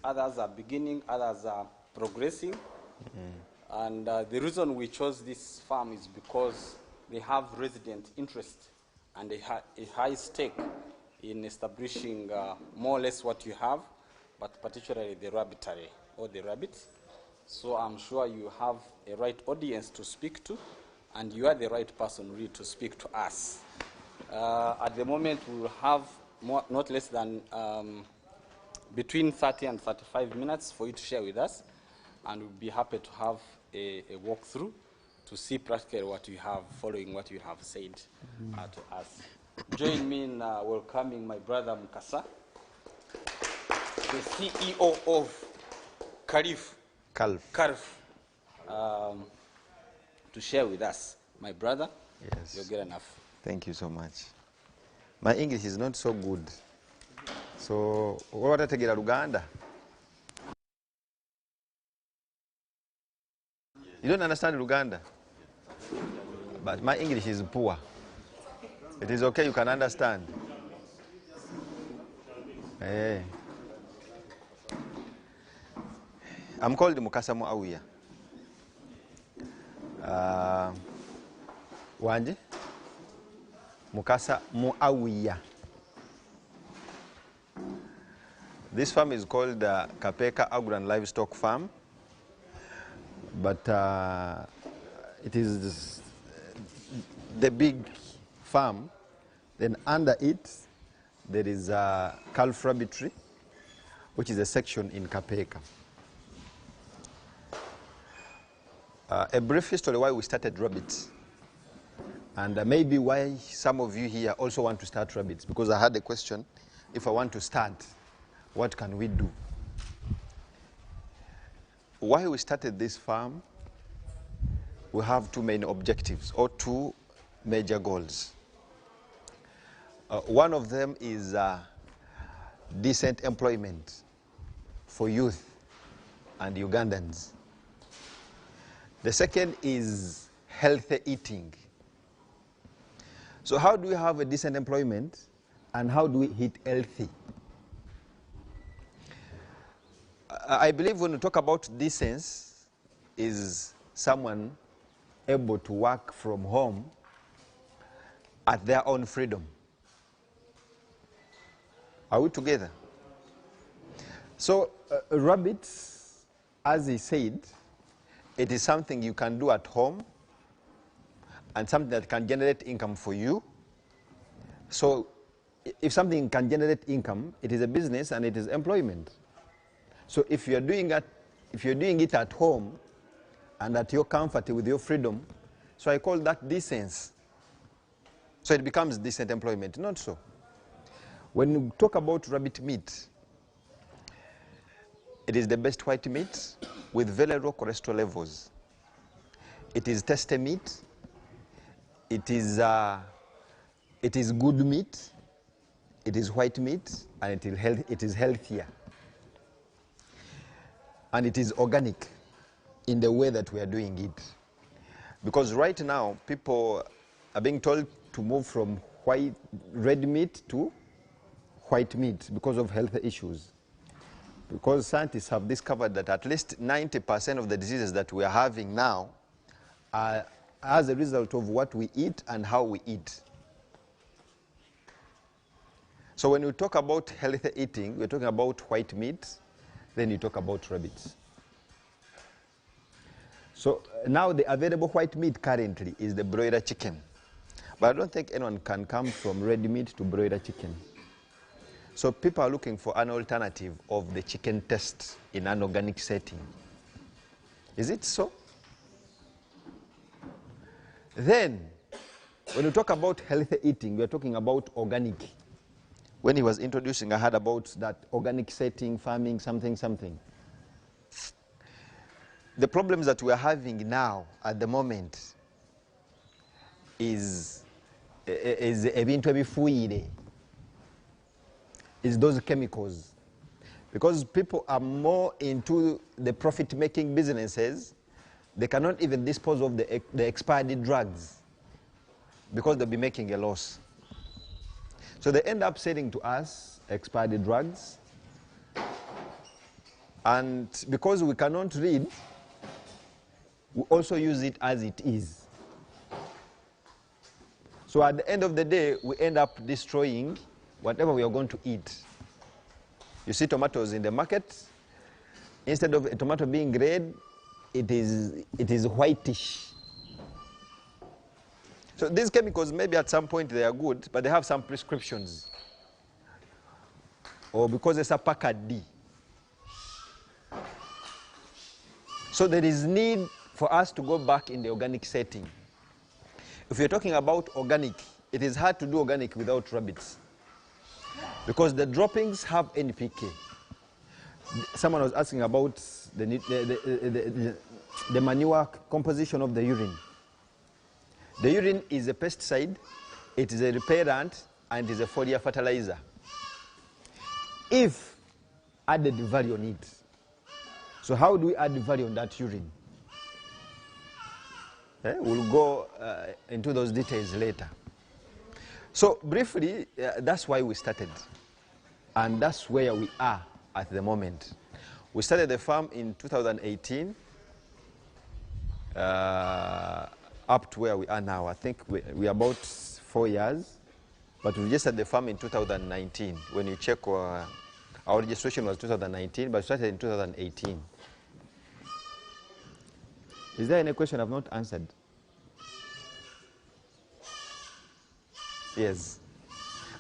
others are beginning, others are progressing. And the reason we chose this farm is because they have resident interest and a high stake in establishing more or less what you have, but particularly the rabbitary or the rabbits. So I'm sure you have a right audience to speak to, and you are the right person really to speak to us. At the moment, we will have not less than between 30 and 35 minutes for you to share with us, and we'll be happy to have a walkthrough to see practically what you have, following what you have said to us. Join me in welcoming my brother Mukasa, the CEO of Calf, to share with us. My brother, yes, you're good enough. Thank you so much. My English is not so good. So, what ategera Luganda? You don't understand Luganda? But my English is poor. It is okay, you can understand. Hey. I'm called Mukasa Muawiya. Wanje? Mukasa Muawiya. This farm is called Kapeeka Agro Livestock Farm, but it is the big farm. Then under it, there is a calf rabbitry, which is a section in Kapeeka. A brief history why we started rabbits, and maybe why some of you here also want to start rabbits, because I had a question, if I want to start, what can we do? Why we started this farm, we have two main objectives, or two major goals. One of them is decent employment for youth and Ugandans. The second is healthy eating. So how do we have a decent employment, and how do we eat healthy? I believe when we talk about decency, is someone able to work from home at their own freedom. Are we together? So rabbits, as he said, it is something you can do at home and something that can generate income for you. So if something can generate income, it is a business and it is employment. So if you're doing it at home and at your comfort with your freedom, so I call that decency. So it becomes decent employment, not so. When you talk about rabbit meat, it is the best white meat with very low cholesterol levels. It is tasty meat. It is good meat. It is white meat, and it is healthier. And it is organic in the way that we are doing it. Because right now, people are being told to move from red meat to white meat because of health issues. Because scientists have discovered that at least 90% of the diseases that we are having now are as a result of what we eat and how we eat. So when we talk about healthy eating, we're talking about white meat, then you talk about rabbits. So now the available white meat currently is the broiler chicken. But I don't think anyone can come from red meat to broiler chicken. So people are looking for an alternative of the chicken taste in an organic setting. Is it so? Then, when you talk about healthy eating, we are talking about organic. When he was introducing, I heard about that organic setting, farming, something. The problems that we are having now at the moment is those chemicals. Because people are more into the profit-making businesses, they cannot even dispose of the expired drugs because they'll be making a loss. So they end up selling to us expired drugs, And because we cannot read, we also use it as it is. So at the end of the day, we end up destroying whatever we are going to eat. You see tomatoes in the market, instead of a tomato being red, it is whitish. So these chemicals, maybe at some point they are good, but they have some prescriptions. Or because it's a packet D. So there is need for us to go back in the organic setting. If you're talking about organic, it is hard to do organic without rabbits. Because the droppings have NPK. Someone was asking about the manure composition of the urine. The urine is a pesticide, it is a repellent, and it is a foliar fertilizer. If added value on it. So how do we add value on that urine? We'll go into those details later. So briefly, that's why we started. And that's where we are at the moment. We started the farm in 2018, up to where we are now. I think we are about 4 years, but we just started the farm in 2019. When you check our registration was 2019, but we started in 2018. Is there any question I've not answered? Yes.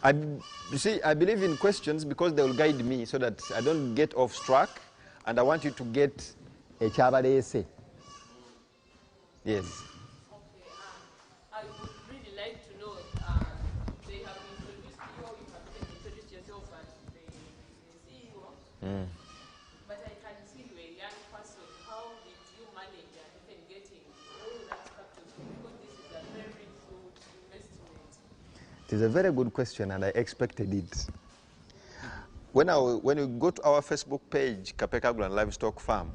You see, I believe in questions because they will guide me so that I don't get off track, and I want you to get a chabale essay. Yes. Okay. I would really like to know, they have introduced you, or you have introduced yourself as the CEO. But I can see you're a young person. How did you manage even getting all that capital? Because this is a very huge investment. It is a very good question, and I expected it. When you go to our Facebook page, Kapeeka Agro Livestock Farm,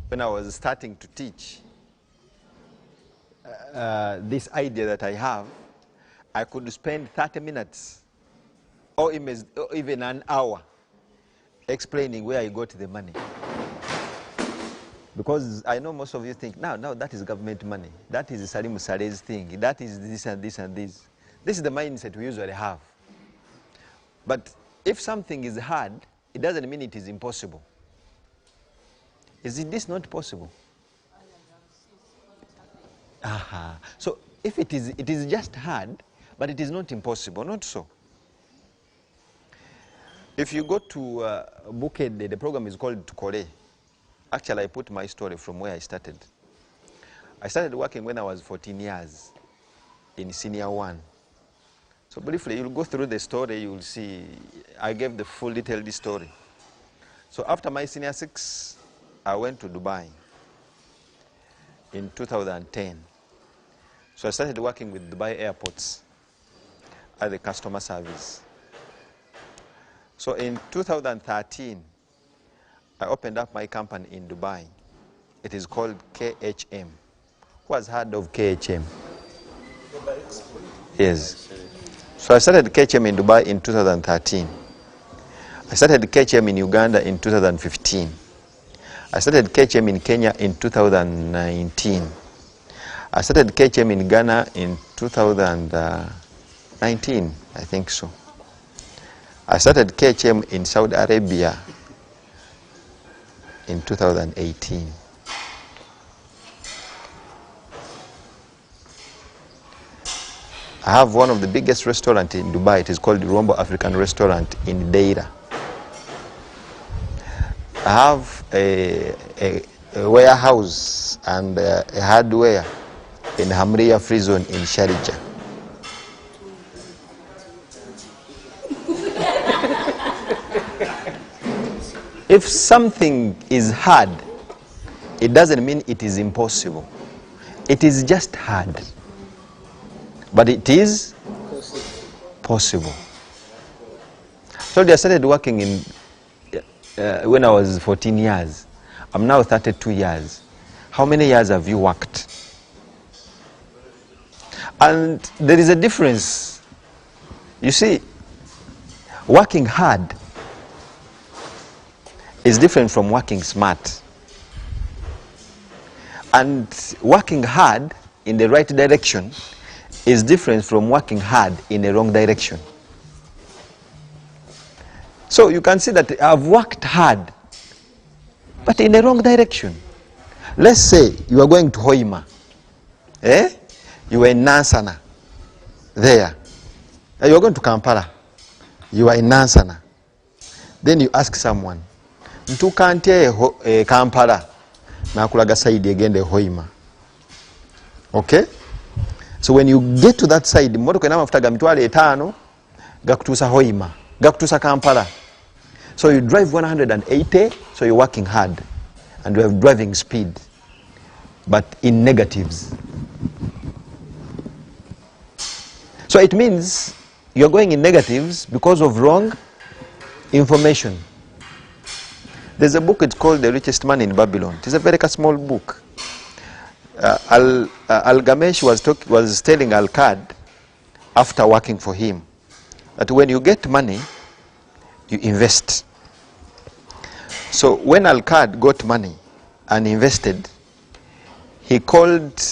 when I was starting to teach this idea that I have, I could spend 30 minutes or even an hour explaining where I got the money. Because I know most of you think, no, that is government money. That is Salim Saleh's thing. That is this and this and this. This is the mindset we usually have. But if something is hard, it doesn't mean it is impossible. Is this not possible? Aha. So if it is just hard, but it is not impossible, not so. If you go to Bukede, the program is called Tukole. Actually, I put my story from where I started. I started working when I was 14 years in Senior 1. So briefly, you'll go through the story, you'll see, I gave the full detailed story. So after my Senior 6, I went to Dubai in 2010. So I started working with Dubai airports as a customer service. So in 2013, I opened up my company in Dubai. It is called KHM. Who has heard of KHM? Yes. So I started KHM in Dubai in 2013. I started KHM in Uganda in 2015. I started KHM in Kenya in 2019. I started KHM in Ghana in 2019, I think so. I started KHM in Saudi Arabia in 2018. I have one of the biggest restaurants in Dubai. It is called the Rombo African Restaurant in Deira. I have a warehouse and a hardware in Hamria Free Zone in Sharjah. If something is hard, it doesn't mean it is impossible. It is just hard. But it is possible. So I started working in when I was 14 years. I'm now 32 years. How many years have you worked? And there is a difference. You see, working hard is different from working smart. And working hard in the right direction is different from working hard in the wrong direction. So you can see that I've worked hard, but in the wrong direction. Let's say you are going to Hoima. You are in Nansana. There. You are going to Kampala. You are in Nansana. Then you ask someone, Ntukante Kampala. Nakulaga side again the Hoima. Okay? So when you get to that side, motoka inamafuta mitwale 5 gakutusa Hoima, gakutusa Kampala. So you drive 180, so you're working hard and you have driving speed, but in negatives. So it means you're going in negatives because of wrong information. There's a book, it's called The Richest Man in Babylon. It is a very small book. Al-Gamesh was telling Al-Kad after working for him that when you get money, you invest. So when Al-Kad got money and invested, he called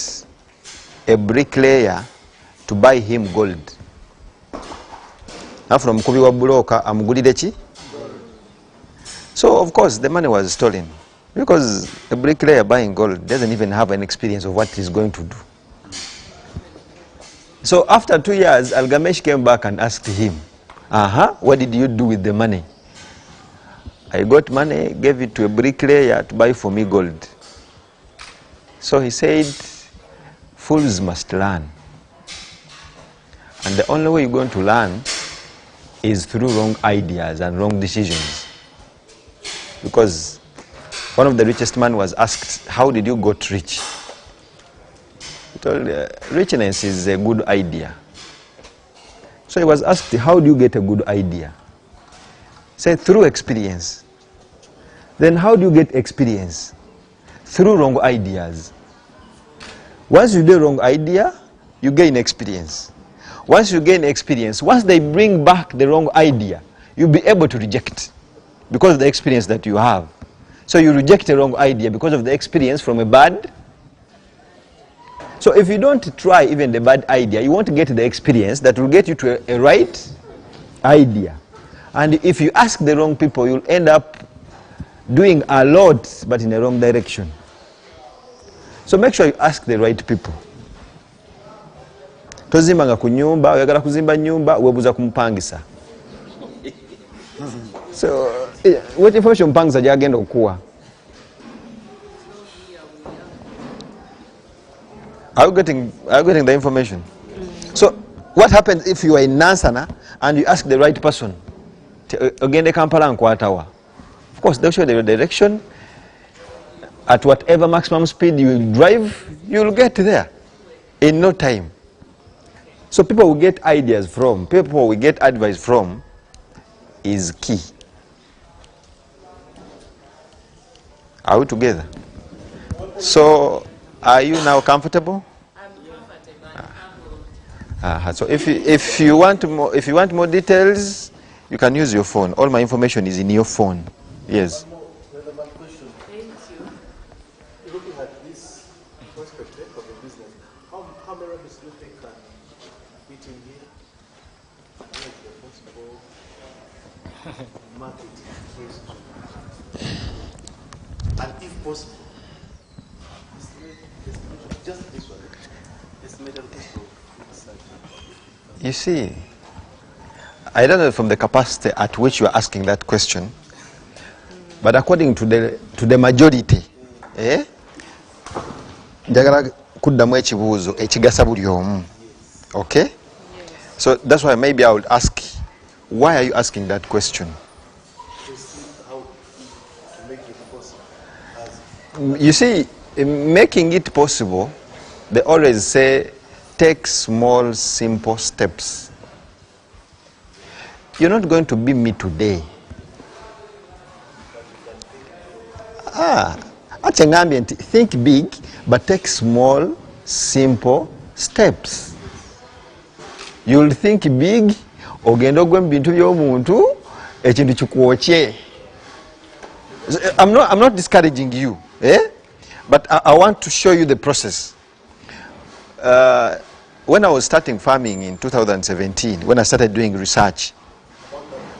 a bricklayer to buy him gold. Now from Kubi wa Buloka, amugulide. So of course the money was stolen because a bricklayer buying gold doesn't even have an experience of what he's going to do. So after 2 years, Al-Gamesh came back and asked him, what did you do with the money? I got money, gave it to a bricklayer to buy for me gold. So he said, fools must learn. And the only way you're going to learn is through wrong ideas and wrong decisions. Because one of the richest man was asked, how did you get rich? He told, richness is a good idea. So he was asked, how do you get a good idea? He said, through experience. Then how do you get experience? Through wrong ideas. Once you do a wrong idea, you gain experience. Once you gain experience, once they bring back the wrong idea, you'll be able to reject because of the experience that you have. So you reject a wrong idea because of the experience from a bad. So if you don't try even the bad idea, you won't get the experience that will get you to a right idea. And if you ask the wrong people, you'll end up doing a lot, but in the wrong direction. So make sure you ask the right people. Tozimbanga ku nyumba, oyagala kuzimba nyumba, webuza kumupangisa. So, what information mpangisa gyagenda okuwa? Are you getting the information? So, what happens if you are in Nansana and you ask the right person? Ogende Kampala nkwatawa. Of course, they'll show the direction. At whatever maximum speed you drive, you'll get there in no time. So people will get ideas from, people will get advice from is key. Are we together? So are you now comfortable? I'm comfortable. So if you want more details, you can use your phone. All my information is in your phone. Yes. Looking at this perspective of the business, how many rabbits do you think can fit in here? What is the possible market and if possible, just this one, estimated cost of You see, I don't know from the capacity at which you are asking that question, but according to the majority, njagala kuddamu ekibuuzo ekigasa buli omu. Okay? So that's why maybe I would ask, why are you asking that question? You see, in making it possible, they always say, take small, simple steps. You're not going to be me today. That's an ambient. Think big, but take small, simple steps. You'll think big, ogenda ogwe bintu by'omuntu ekintu kikwokye. I'm not discouraging you, but I want to show you the process. When I was starting farming in 2017, when I started doing research,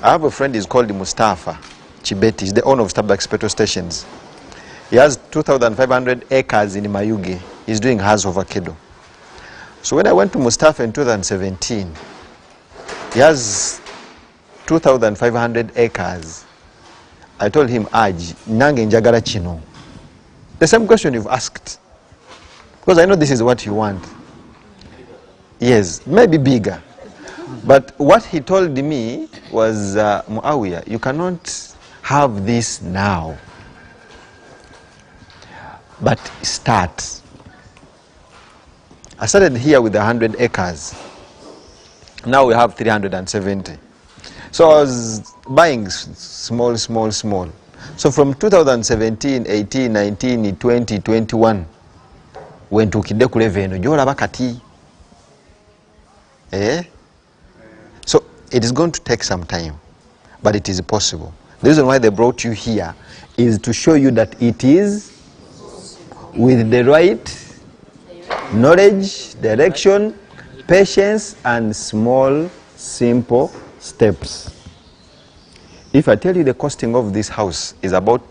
I have a friend, he's called Mustafa Chibeti. He's the owner of Starbucks petrol stations. He has 2,500 acres in Mayuge. He's doing Hass avocado. So when I went to Mustafa in 2017, he has 2,500 acres. I told him, Aj, nange njagala chino. The same question you've asked. Because I know this is what you want. Yes, maybe bigger. But what he told me was, Muawiya, you cannot have this now. But start. I started here with 100 acres. Now we have 370. So I was buying small. So from 2017, 18, 19, 20, 21, went to Kidekule Jola Bakati. So it is going to take some time, but it is possible. The reason why they brought you here is to show you that it is with the right knowledge, direction, patience, and small, simple steps. If I tell you the costing of this house is about,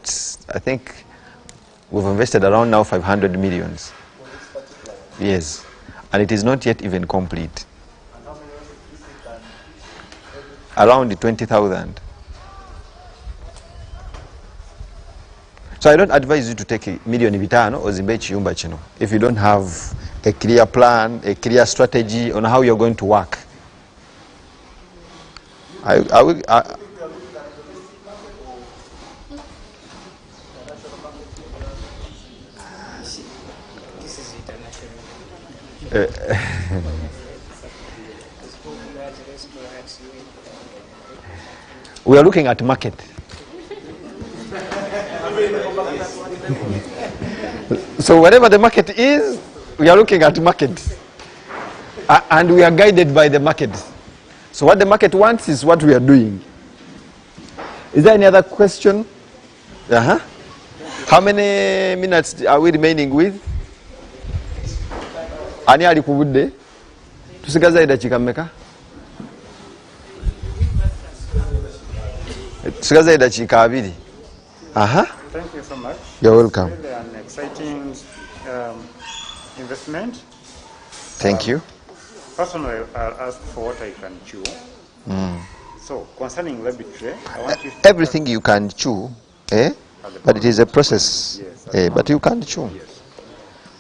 I think we've invested around now 500 millions. Yes, and it is not yet even complete. Around 20,000. So I don't advise you to take $1 million vitano or zimbe chiyumba chino if you don't have a clear plan, a clear strategy on how you're going to work. We are looking at market. So whatever the market is, we are looking at market. And we are guided by the market. So what the market wants is what we are doing. Is there any other question? How many minutes are we remaining with? Ani ali kubudde? Tusigaza edakika mmeka? Tusigaza edakika abiri. Thank you so much. You're welcome. It's really an exciting investment. Thank you. Personally, I'll ask for what I can chew. So, concerning laboratory, I want you to... Everything you can chew, but it is a process, Yes, but you can chew. Yes.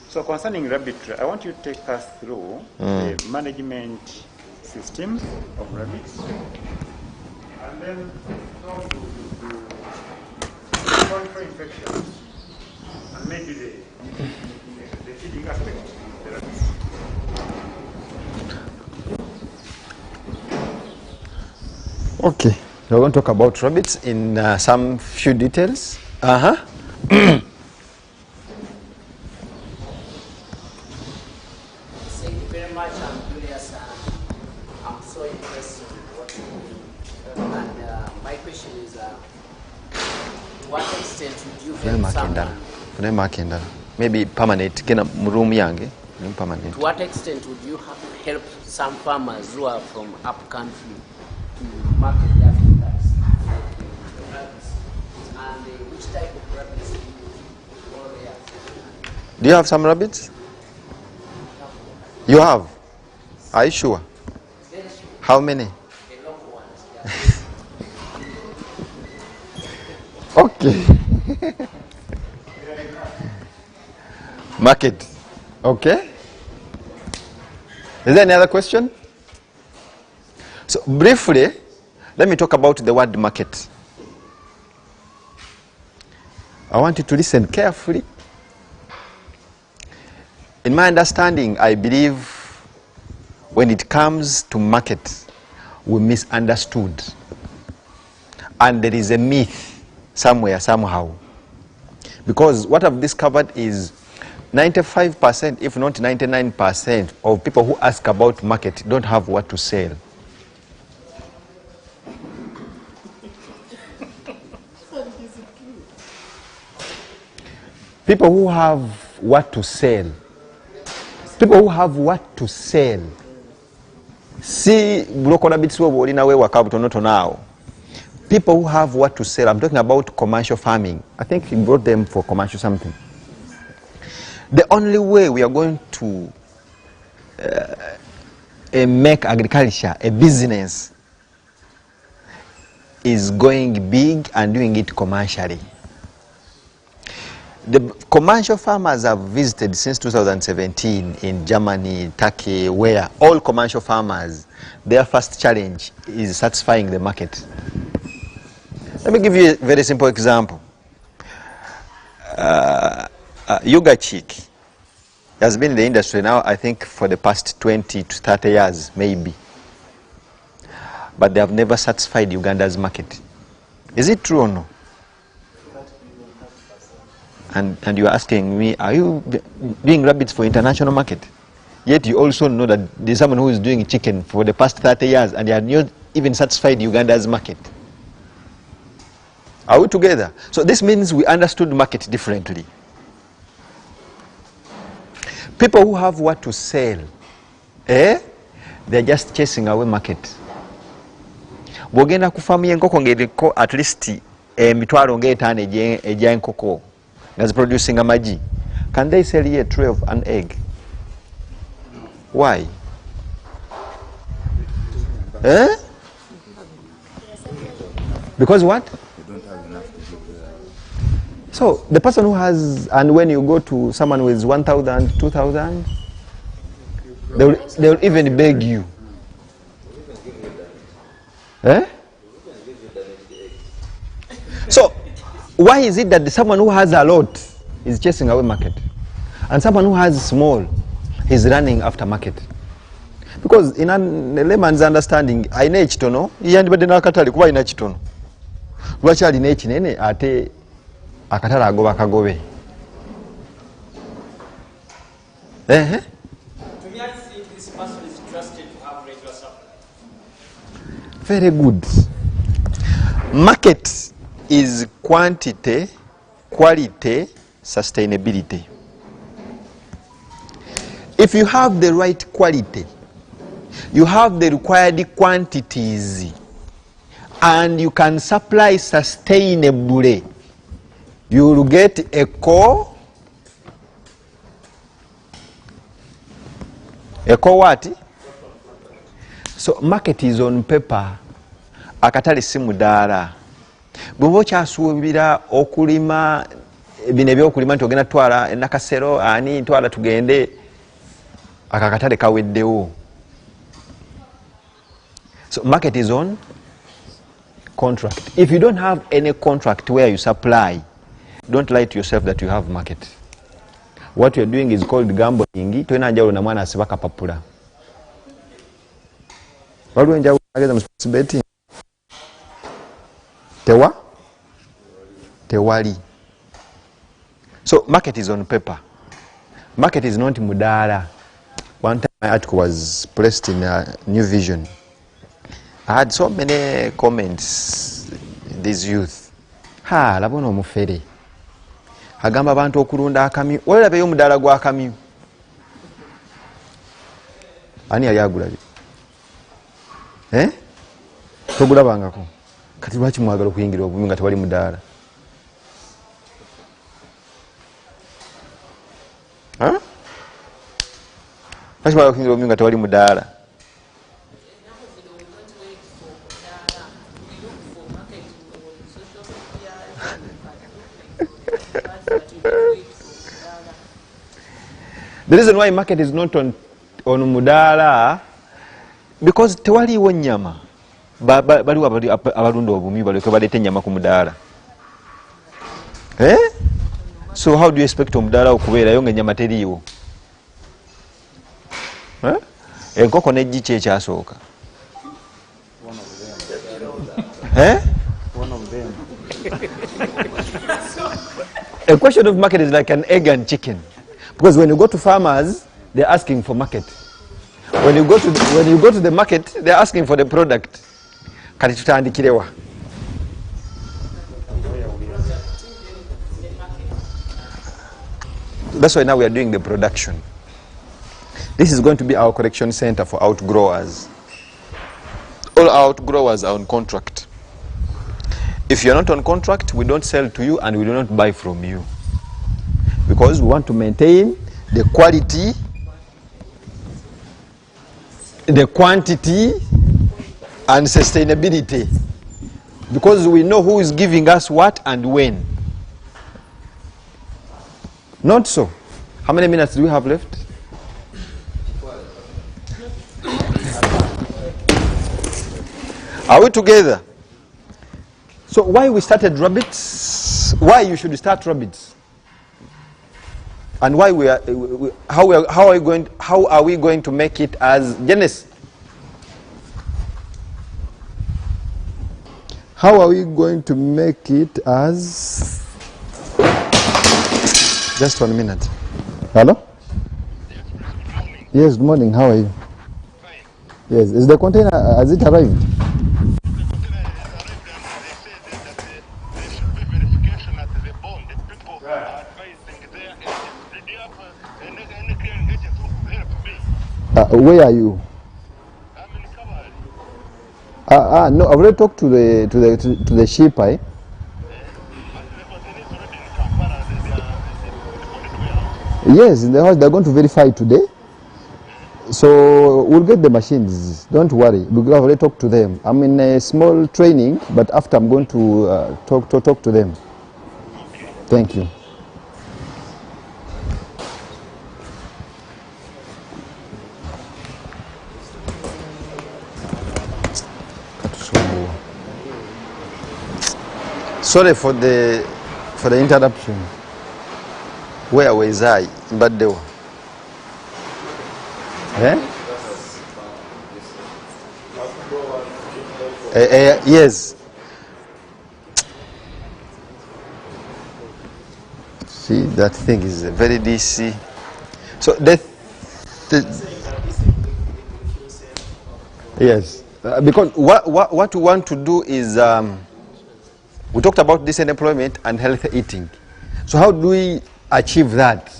So, concerning laboratory, I want you to take us through the management systems of rabbits. And then how to control infections. And maybe the feeding aspect of the rabbits. Okay, we're going to talk about rabbits in some few details. Thank you very much. I'm curious. I'm so impressed with what you do. And my question is, to what extent would you help someone? Maybe permanent. Room yange. Permanent. To what extent would you help some farmers who are from up country to market their products, like rabbits? And which type of rabbits do you use? Do you have some rabbits? You have? Are you sure? How many? The local ones. Okay. Market. Okay. Is there any other question? So briefly, let me talk about the word market. I want you to listen carefully. In my understanding, I believe when it comes to market, we misunderstood. And there is a myth somewhere, somehow. Because what I've discovered is 95%, if not 99% of people who ask about market don't have what to sell. People who have what to sell. People who have what to sell. See, local rabbits now. People who have what to sell. I'm talking about commercial farming. I think he brought them for commercial something. The only way we are going to make agriculture a business is going big and doing it commercially. The commercial farmers have visited since 2017 in Germany, Turkey, where all commercial farmers, their first challenge is satisfying the market. Let me give you a very simple example. Yoga Chick has been in the industry now, I think, for the past 20 to 30 years, maybe. But they have never satisfied Uganda's market. Is it true or no? And you are asking me, are you doing rabbits for international market? Yet you also know that there's someone who is doing chicken for the past 30 years and they are not even satisfied Uganda's market. Are we together? So this means we understood market differently. People who have what to sell, they're just chasing away market. Bwogenda ku farm y'enkoko ng'eriko at least emitwalo ng'etaano egy'enkoko nga ziproducing amagi. Can they sell you a tray of an egg? Why? Because what? They don't have enough to give. So the person who has, and when you go to someone with 1,000, 2,000, they'll even beg you. So why is it that someone who has a lot is chasing away market and someone who has small is running after market? Because in a layman's understanding, aina ekitono yandibadde n'akatale kuba aina kitono. Lwaki alina ekinene ate akatale agoba kagobe? To me, I think this person is trusted to have regular supply. Very good. Market is quantity, quality, sustainability. If you have the right quality, you have the required quantities, and you can supply sustainably, you will get a core. What? So market is on paper. Akatale si mudaala. Bw'oba okyasuubira okulima bino ebyokulima nti ogenda twala nakasero ani twala tugende akakatale kaweddewo. So market is on contract. If you don't have any contract where you supply, don't lie to yourself that you have market. What you're doing is called gambling. Toina njawulo na mwana asiba kapapula. Waliwo njawulo ageza mu sports betting. Tewali. So market is on paper. Market is not mudala. One time my article was placed in New Vision. I had so many comments. This youth. Labono mufere. Agamba abantu okulunda akamyu. Olerabeyo omudala gwa akamyu. Ani yali agulabi? Togulabangako. Kati lwaki mwagala okuyingira obumi nga tewali mudala? Lwaki mwagala okuyingira obumi nga tewali mudala? The reason why market is not on mudala, because tewaliwo nnyama. Baliwo abalunda obumi baleke baleete ennyama ku mudaala. So how do you expect omudaala okubeerayo ng'ennyama teriiwo? Enkoko n'eggi ki ekyasooka? One of them. A question of market is like an egg and chicken. Because when you go to farmers, they're asking for market. When you go to the market, they're asking for the product. Kati tutandikirewa. That's why now we are doing the production. This is going to be our collection center for outgrowers. All our outgrowers are on contract. If you're not on contract, we don't sell to you and we do not buy from you. Because we want to maintain the quality, the quantity, and sustainability. Because we know who is giving us what and when. Not so. How many minutes do we have left? Are we together? So why we started rabbits? Why you should start rabbits? And why how are we going to make it as Genesis? How are we going to make it as? Just 1 minute. Hello? Yes, good morning. How are you? Fine. Yes, is the container, has it arrived? Where are you? I'm in Caravan. No, I've already talked to the sheep. Yes, in the house. They're going to verify today. So we'll get the machines. Don't worry. We've already talked to them. I'm in a small training, but after I'm going to talk to them. Thank you. Sorry for the interruption. Where was I? But they were. Yes. See, that thing is very DC. So yes, because what we want to do is we talked about decent employment and healthy eating. So how do we achieve that?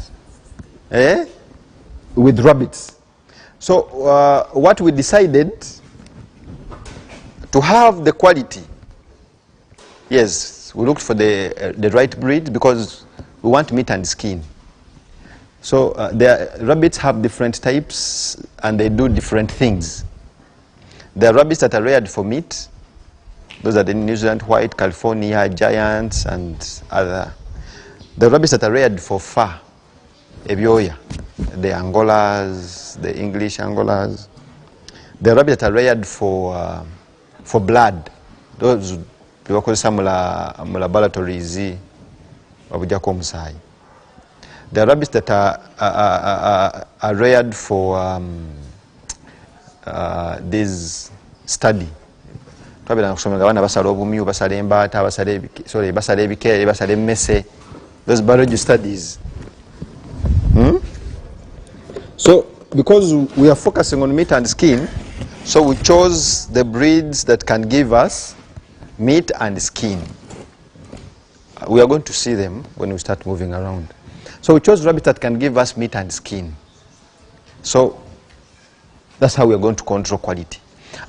With rabbits. So what we decided, to have the quality. Yes, we looked for the right breed because we want meat and skin. So the rabbits have different types and they do different things. There are rabbits that are reared for meat. Those are the New Zealand white, California, giants, and other. The rabbits that are reared for fur, ebyoya, the Angolas, the English Angolas. The rabbits that are reared for blood, those bakozesa mu laboratories babujjako omusaayi. The rabbits that are reared for this study. Twabira kusomera abana basala obumyu, basala embaata, basala ebikere, basala emmese. Those biology studies. So, because we are focusing on meat and skin, so we chose the breeds that can give us meat and skin. We are going to see them when we start moving around. So we chose rabbits that can give us meat and skin. So that's how we are going to control quality.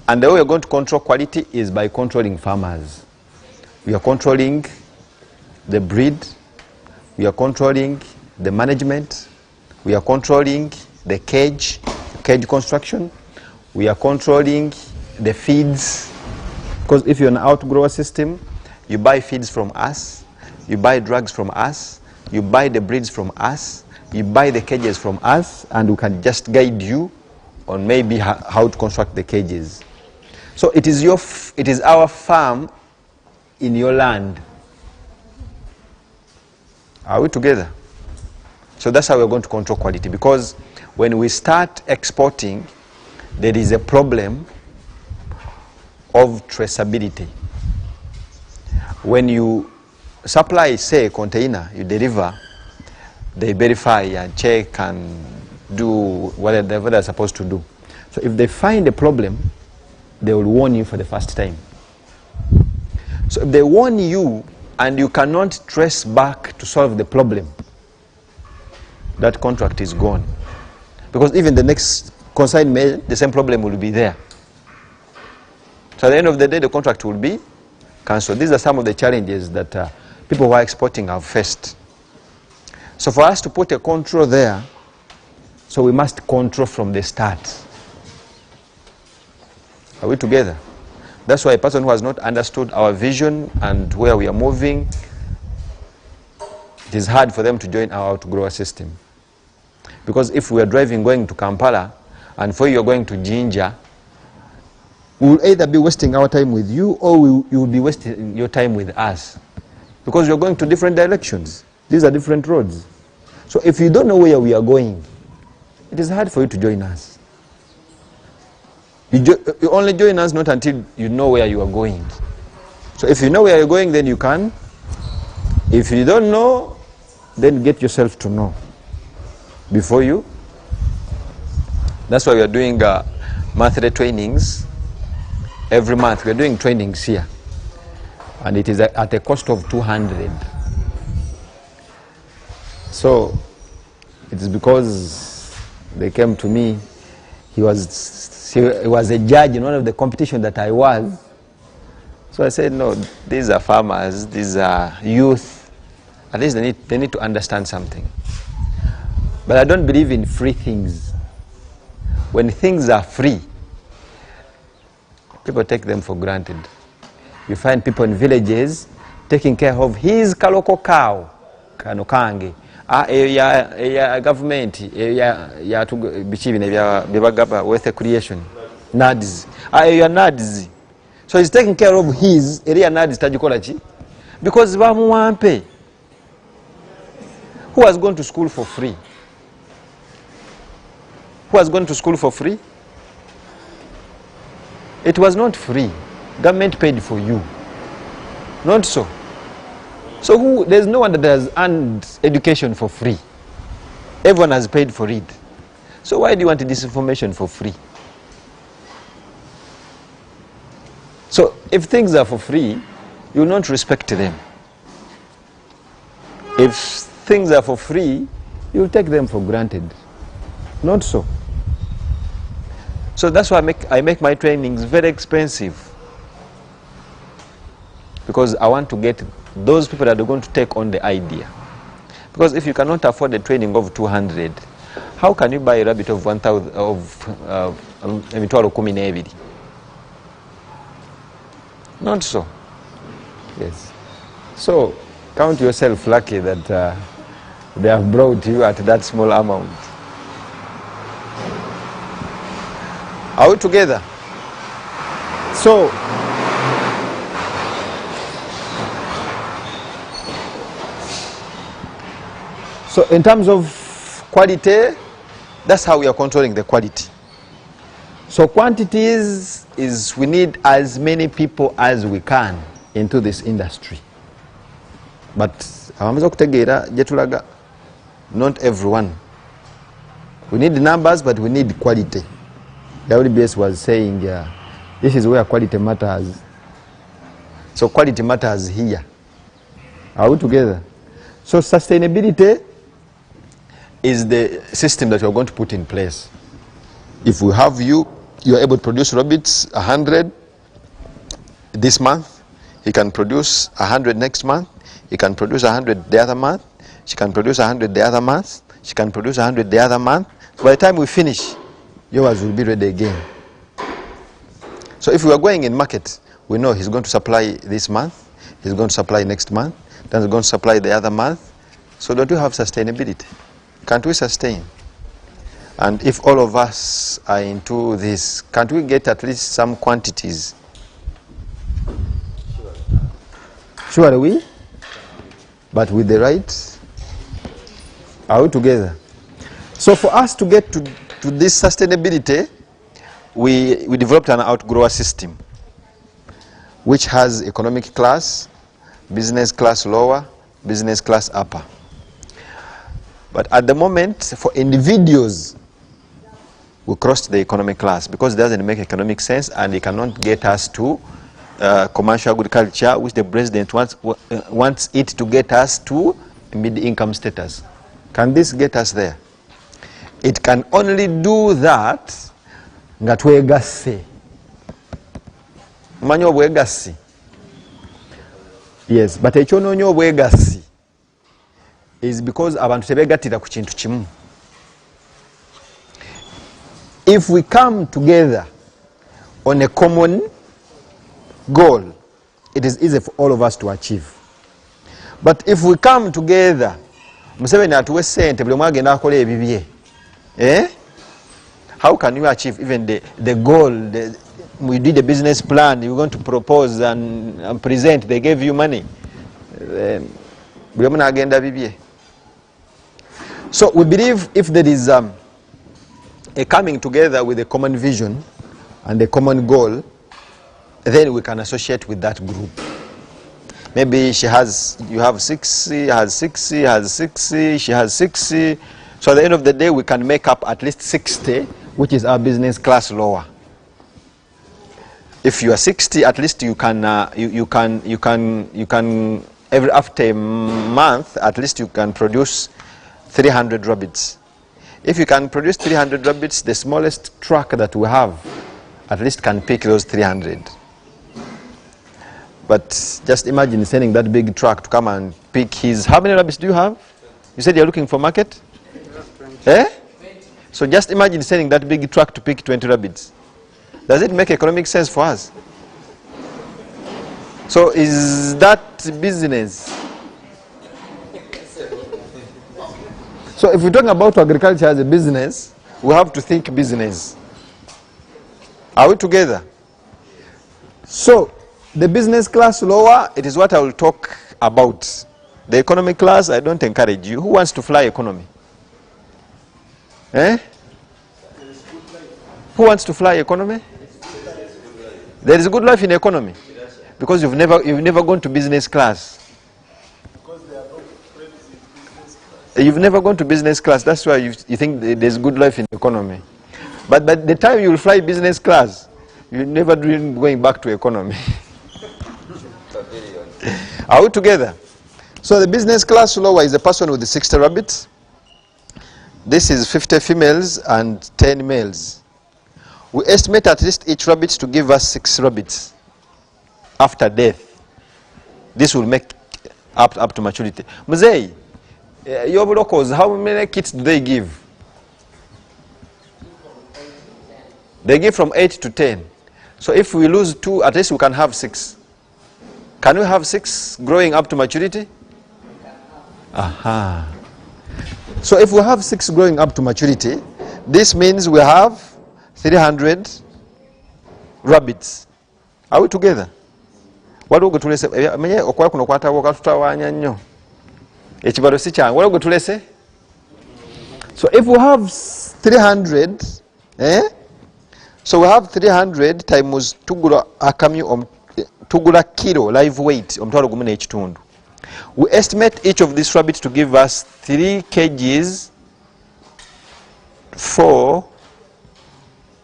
And the way we are going to control quality is by controlling farmers. We are controlling the breed, we are controlling the management, we are controlling the cage construction, we are controlling the feeds. Because if you're an outgrower system, you buy feeds from us, you buy drugs from us, you buy the breeds from us, you buy the cages from us, and we can just guide you on maybe how to construct the cages. So it is our farm in your land. Are we together? So that's how we're going to control quality, because when we start exporting, there is a problem of traceability. When you supply, say, a container, you deliver, they verify and check and do whatever they're supposed to do. So if they find a problem, they will warn you for the first time. So if they warn you and you cannot trace back to solve the problem, that contract is gone. Because even the next consignment, the same problem will be there. So at the end of the day, the contract will be cancelled. These are some of the challenges that people who are exporting have faced. So for us to put a control there, so we must control from the start. Are we together? That's why a person who has not understood our vision and where we are moving, it is hard for them to join our outgrower system. Because if we are driving going to Kampala, and for you are going to Jinja, we will either be wasting our time with you, or you will be wasting your time with us. Because you're going to different directions. These are different roads. So if you don't know where we are going, it is hard for you to join us. You only join us not until you know where you are going. So if you know where you're going, then you can. If you don't know, then get yourself to know before you. That's why we are doing monthly trainings. Every month we are doing trainings here. And it is at a cost of 200. So it is because they came to me. He was a judge in one of the competitions that I was. So I said, no, these are farmers, these are youth. At least they need to understand something. But I don't believe in free things. When things are free, people take them for granted. You find people in villages taking care of his kaloko cow, kanokange. Government, wealth creation, NADS. NADS. So he's taking care of his area NADS tajikolachi because bamuwampe. Who has gone to school for free? Who has gone to school for free? It was not free. Government paid for you. Not so. So there's no one that has earned education for free. Everyone has paid for it. So why do you want this information for free? So if things are for free, you will not respect them. If things are for free, you will take them for granted. Not so. So that's why I make my trainings very expensive. Because I want to get those people that are going to take on the idea. Because if you cannot afford a training of 200, how can you buy a rabbit of 1,000 of Not so. Yes. So count yourself lucky that they have brought you at that small amount. Are we together? So in terms of quality, that's how we are controlling the quality. So quantities is we need as many people as we can into this industry. But not everyone. We need numbers, but we need quality. The WBS was saying, this is where quality matters. So quality matters here. Are we together? So sustainability is the system that you're going to put in place. If we have you're able to produce rabbits 100 this month, he can produce 100 next month, he can produce 100 the other month, she can produce 100 the other month, she can produce 100 the other month. By the time we finish, yours will be ready again. So if we are going in market, we know he's going to supply this month, he's going to supply next month, then he's going to supply the other month. So don't you have sustainability? Can't we sustain? And if all of us are into this, can't we get at least some quantities? Sure, we? But with the right? Are we together? So for us to get to this sustainability, we developed an outgrower system, which has economic class, business class lower, business class upper. But at the moment, for individuals, we crossed the economic class because it doesn't make economic sense and it cannot get us to commercial agriculture, which the president wants it to get us to mid-income status. Can this get us there? It can only do that nga twegasse. Manyi obwegassi? Yes, but ekyonoonya obwegassi is because abantu tebegattira ku kintu kimu. If we come together on a common goal, it is easy for all of us to achieve. But if we come together, Museveni atuwe sente buli omu agenda akola ebibye, how can you achieve even the goal? We did a business plan, you're going to propose and present, they gave you money. Buli omu n'agenda bibye. So we believe if there is a coming together with a common vision and a common goal, then we can associate with that group. Maybe you have 60, has 60, has 60, she has 60. So at the end of the day, we can make up at least 60, which is our business class lower. If you are 60, at least you can every after a month, at least you can produce 300 rabbits. If you can produce 300 rabbits, the smallest truck that we have at least can pick those 300. But just imagine sending that big truck to come and pick his... How many rabbits do you have? You said you're looking for market? So just imagine sending that big truck to pick 20 rabbits. Does it make economic sense for us? So is that business? So if we're talking about agriculture as a business, we have to think business. Are we together? So the business class lower, it is what I will talk about. The economy class, I don't encourage you. Who wants to fly economy? Who wants to fly economy? There is good life in economy. Because you've never gone to business class. You've never gone to business class. That's why you think there's good life in economy. But by the time you will fly business class, you never dream going back to economy. Are we together? So the business class lower is a person with the 60 rabbits. This is 50 females and 10 males. We estimate at least each rabbit to give us 6 rabbits after death. This will make up to maturity. Muzei, your locals, how many kids do they give? They give from 8 to 10. So if we lose 2, at least we can have 6. Can we have 6 growing up to maturity? Aha. So if we have 6 growing up to maturity, this means we have 300 rabbits. Are we together? What do we do? So if we have 300, so we have 300 times tugula kilo live weight. We estimate each of these rabbits to give us 3 kgs for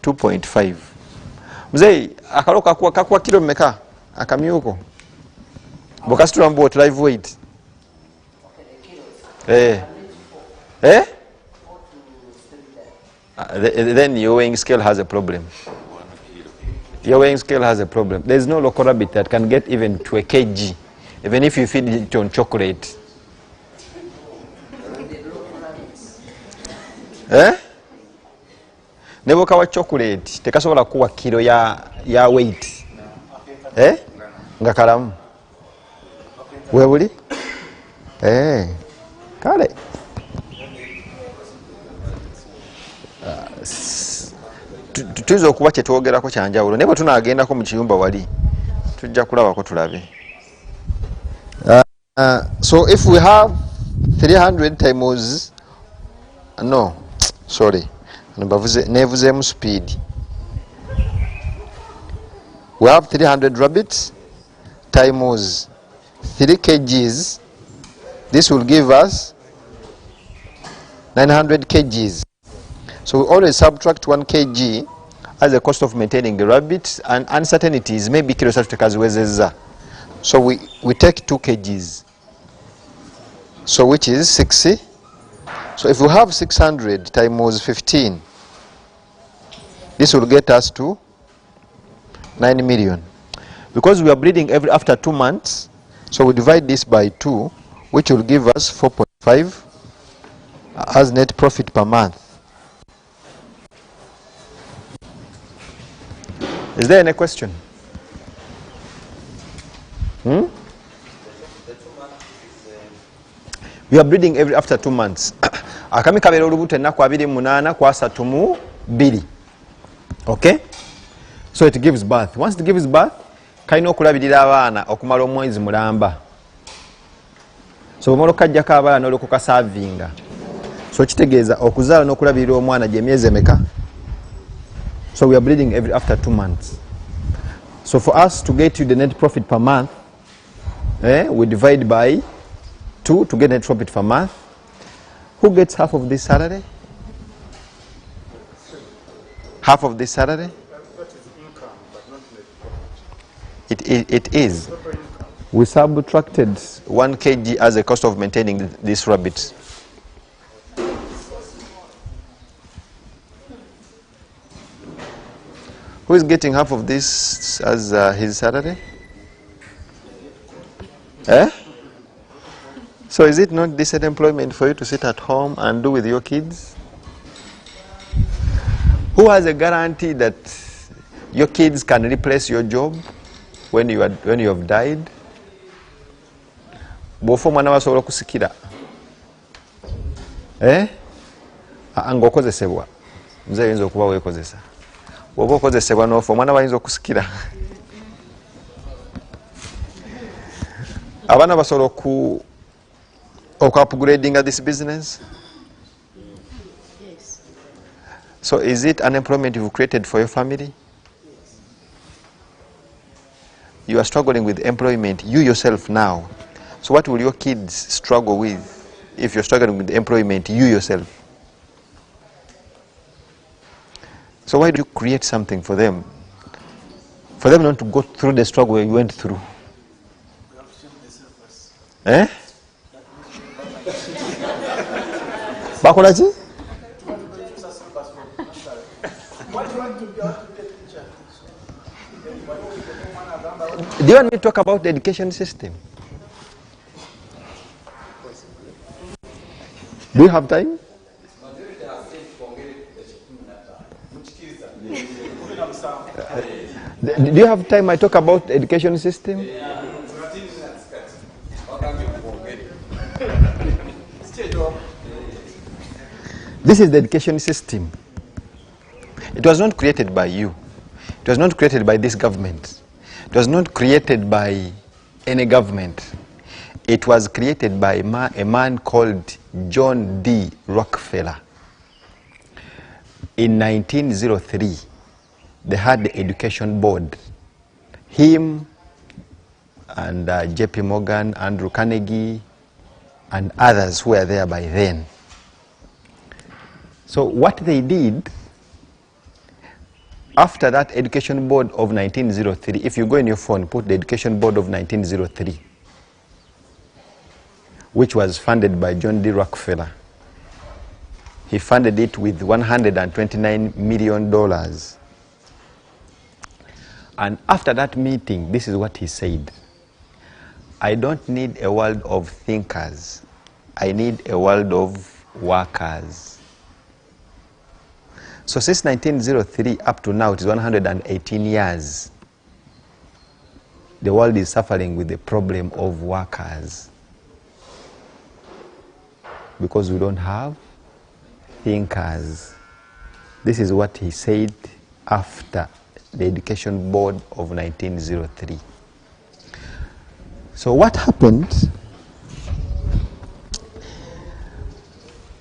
2.5. Mzee, akaloka kakwa kilo mmeka akamyuko. Bokastura mbot live weight. Then your weighing scale has a problem. Your weighing scale has a problem. There is no local rabbit that can get even to a kg, even if you feed it on chocolate. Neboka wa chocolate tekasobola kuwa kilo ya weight. Nga kalamu. Webuli? Kale. Tuzo okuba kye twogerako kyanjawulo. Naye bwe tunaagendako mu kiyumba wali tujja kulabako tulabe. So if we have 300 times, no, sorry, nevuzeemu speed. We have 300 rabbits times 3 kgs. This will give us 900 kgs. So we always subtract 1 kg as the cost of maintaining the rabbit, and uncertainties maybe kilo tekaziwezeza. So we take 2 kgs. So which is 60 So if we have 600 times 15, this will get us to 9 million. Because we are breeding after 2 months, so we divide this by 2, which will give us 4.5 as net profit per month. Is there any question? We are breeding after 2 months. Akami kabera olubuto ennaku 28 kwa 32. Okay? So it gives birth. Once it gives birth, kalina okulabirira abaana okumala omwezi mulamba. So omala okajjako abaana olwokukasavinga. So kitegeeza okuzaala n'okulabirira omwana gye myezi emeka. So we are breeding after 2 months. So for us to get you the net profit per month, we divide by 2 to get net profit per month. Who gets half of this salary? Half of this salary? That is income, but not net profit. It is. We subtracted 1 kg as a cost of maintaining this rabbit. Who is getting half of this as his salary? So is it not decent employment for you to sit at home and do with your kids? Who has a guarantee that your kids can replace your job when you have died? Bw'ofa omwana basobola okusikira. Ng'okozesebwa. Nze ayinza okuba weekozesa. Bw'oba okozesebwa n'ofa omwana bayinza okusikira. Abaana basobola upgrading this business? Yes. So is it unemployment you've created for your family? You are struggling with employment, you yourself now. So what will your kids struggle with if you're struggling with employment, you yourself? So why do you create something for them? For them not to go through the struggle you went through. Bakolaji? Do you want me to talk about the education system? Do you have time? Do you have time I talk about the education system? This is the education system. It was not created by you. It was not created by this government. It was not created by any government. It was created by a man called John D. Rockefeller. In 1903, they had the education board. Him and J.P. Morgan, Andrew Carnegie, and others who were there by then. So what they did, after that education board of 1903, if you go in your phone, put the education board of 1903, which was funded by John D. Rockefeller. He funded it with $129 million. And after that meeting, this is what he said: I don't need a world of thinkers. I need a world of workers. So since 1903 up to now, it is 118 years. The world is suffering with the problem of workers. Because we don't have thinkers. This is what he said after the Education Board of 1903. So what happened?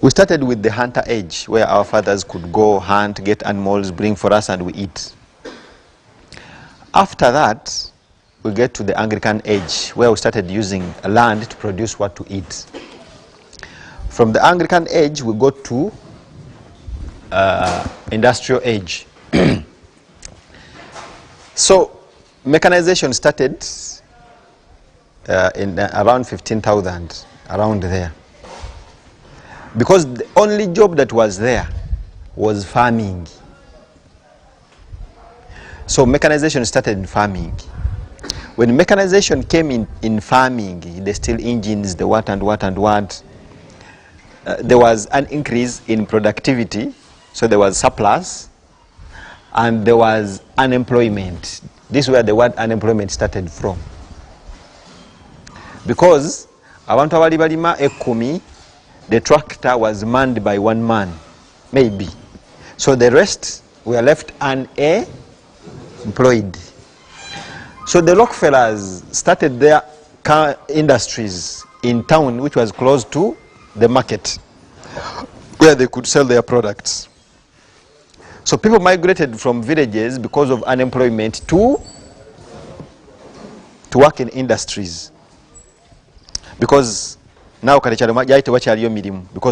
We started with the hunter age, where our fathers could go hunt, get animals, bring for us, and we eat. After that, we get to the Anglican age, where we started using land to produce what to eat. From the Anglican age, we go to industrial age. So mechanization started in around 15,000, around there. because the only job that was there was farming. So mechanization started in farming. When mechanization came in farming, the steel engines, the what and what and what, there was an increase in productivity, so there was surplus, and there was unemployment. This is where the word unemployment started from. Because abantu abali balima ekumi, the tractor was manned by one man, maybe. So the rest were left unemployed. So the Rockefellers started their car industries in town, which was close to the market, where they could sell their products. So people migrated from villages because of unemployment to work in industries. Because now because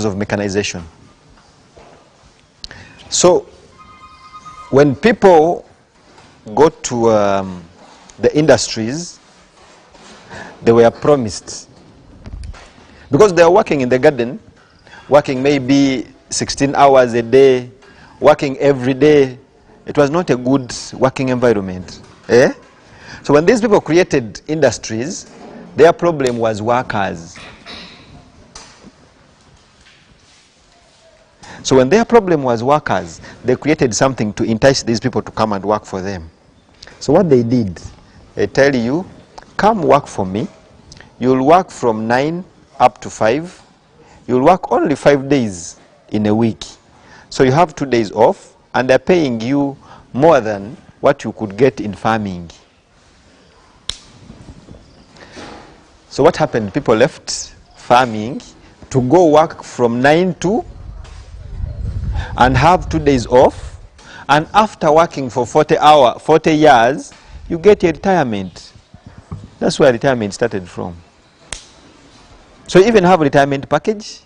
of mechanization. So when people go to the industries, they were promised, because they are working in the garden, working maybe 16 hours a day, working every day. It was not a good working environment. So when these people created industries, their problem was workers. So when their problem was workers, they created something to entice these people to come and work for them. So what they did, they tell you, come work for me. You'll work from 9 up to 5. You'll work only 5 days in a week. So you have 2 days off, and they're paying you more than what you could get in farming. So what happened? People left farming to go work from 9 to and have 2 days off, and after working for 40 years, you get a retirement. That's where retirement started from. So you even have a retirement package.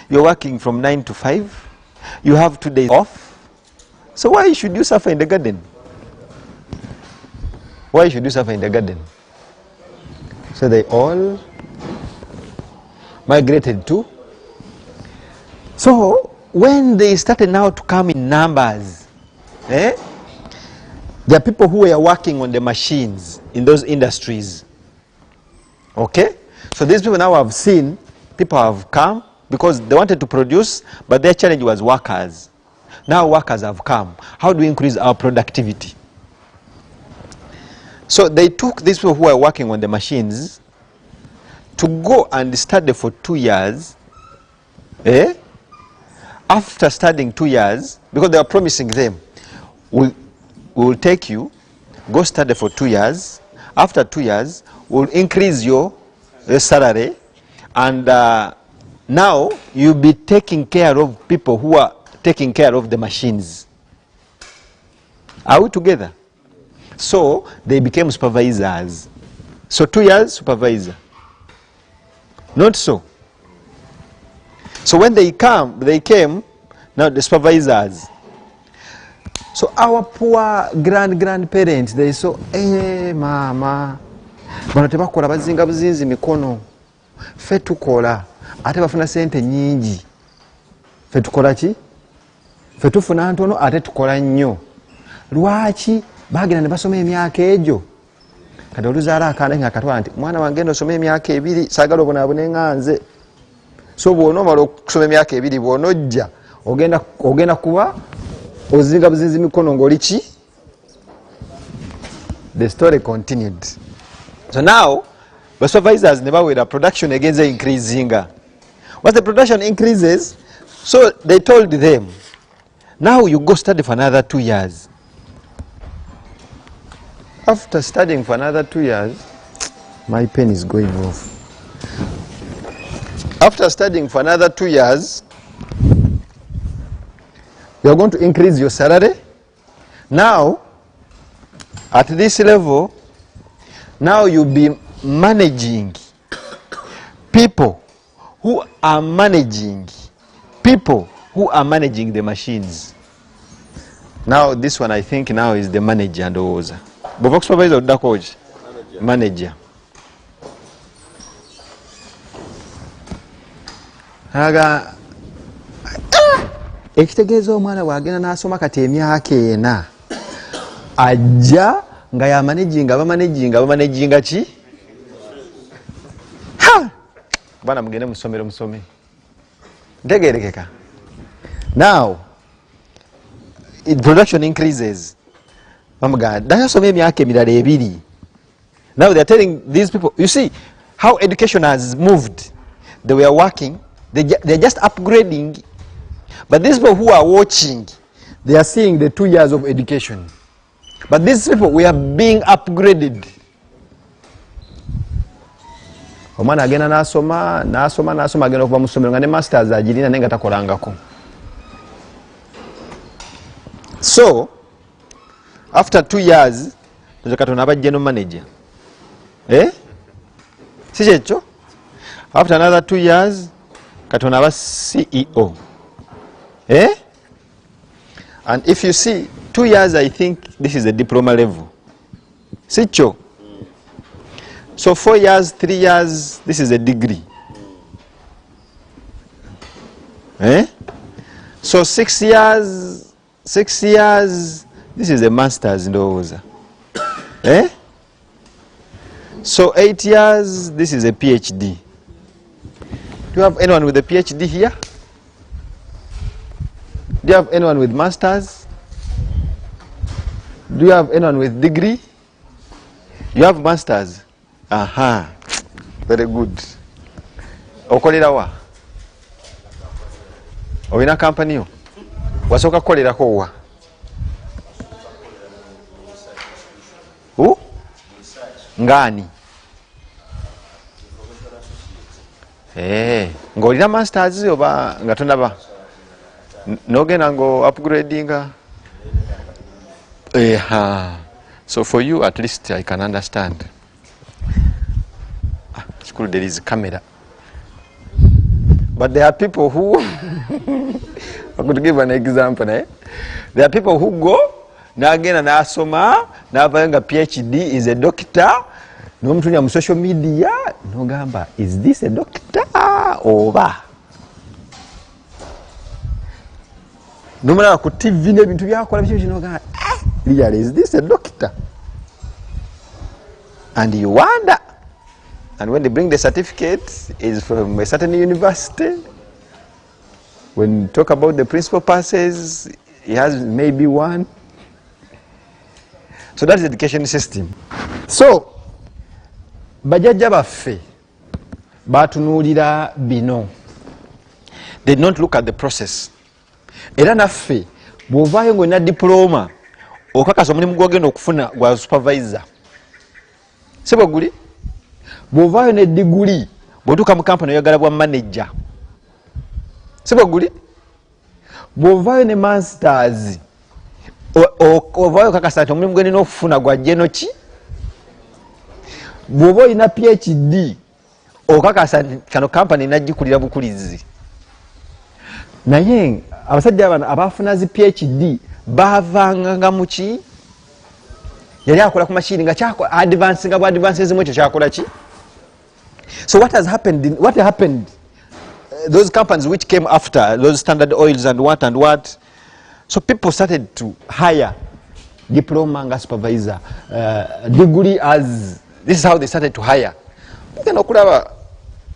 You're working from 9 to 5. You have 2 days off. So why should you suffer in the garden? Why should you suffer in the garden? So they all migrated to. So when they started now to come in numbers, there are people who were working on the machines in those industries. Okay? So these people now have seen, people have come because they wanted to produce, but their challenge was workers. Now workers have come. How do we increase our productivity? So they took these people who were working on the machines to go and study for 2 years. After studying 2 years, because they were promising them, we will take you, go study for 2 years. After 2 years, we'll increase your salary, and now you'll be taking care of people who are taking care of the machines. Are we together? So they became supervisors. So 2 years, supervisor. Not so. So when they came, now the supervisors. So our poor grandparents, they saw, mama, bano tebakola bazinga buzinzi mikono. Fe tukola, ate bafuna sente nyingi. Fe tukola ki? Fe tufuna ntono, ate tukola nnyo. Lwaki bagenda ne basoma emyaka egyo? Kati oluzaala akaana nga katwala nti mwana wange nosoma emyaka 2, saagala obonaabone nga nze. So bw'onoomala okusoma emyaka 2 bw'onojja ogenda kuba ozinga buzinzi mikono ng'oli ki? The story continued. So now the supervisors never were, production against the increasing. Once the production increases, so they told them, now you go study for another 2 years. After studying for another 2 years, my pen is going off. After studying for another 2 years, you're going to increase your salary. Now, at this level, now you'll be managing people who are managing the machines. Now this one I think now is the manager and oza. But supervisor or coach? Manager. ekitegeeza omwana bwagenda n'asoma kati emyaka 4 ajja nga yamanaginga ki bana mugende musomero musome ntegerekeka. Now production increases, dayasoma emyaka emirala 2. Now they are telling these people, you see how education has moved. They were working, they're just upgrading, but these people who are watching, they are seeing the 2 years of education, but these people we are being upgraded. Omwana agenda nasoma agenda okuva mu ssomero nga ne masters agirina naye nga takolangako. So after 2 years Katonda aba general manager, si kyekyo? After another 2 years Katonda aba CEO, and if you see 2 years, I think this is a diploma level, si kyo? So 4 years, 3 years, this is a degree. So 6 years, this is a master's ndowooza. So 8 years, this is a PhD. Do you have anyone with a PhD here? Do you have anyone with masters? Do you have anyone with degree? You have masters? Aha, very good. Okolera wa? Oyina company yo? Wasooka kukolerako wa? Ngani? Ng'olina masters oba nga tonaba? Nogenda ngo upgradinga? So for you at least I can understand. School there is camera. But there are people who I could give an example, There are people who go nagenda nasoma navanga PhD, is a doctor, nomutunya mu social media nogamba is this a doctor oba nomala ku TV nebintu byakola byo nogamba really is this a doctor, and you wonder. And when they bring the certificate, it's from a certain university. When you talk about the principal passes, he has maybe one. So that's the education system. So, bajajja baffe batunuulira bino. They don't look at the process. Era naffe bw'ovaayo ng'olina diploma okakasa omulimu gw'ogenda okufuna gwa supervisor. Si bwe guli? Bw'ovaayo ne diguli bw'otuuka mu kampani oyagala bwa manager. Si bwe guli? Bw'ovaayo ne masters ovaayo kakasa nti omulimu gw'olina okufuna gwa jeno ki? Bw'oba olina PhD okakasa nti kano kampani nagikulira bukulizi. Naye abasajja bano abaafuna zi PhD baavanga mu ki? Yali akola ku machine nga kyakola advance nga bw'advances mu ekyo kyakola ki? So what happened? Those companies which came after, those Standard Oils and what, so people started to hire diploma and supervisor, degree as, this is how they started to hire. Mugenda okulaba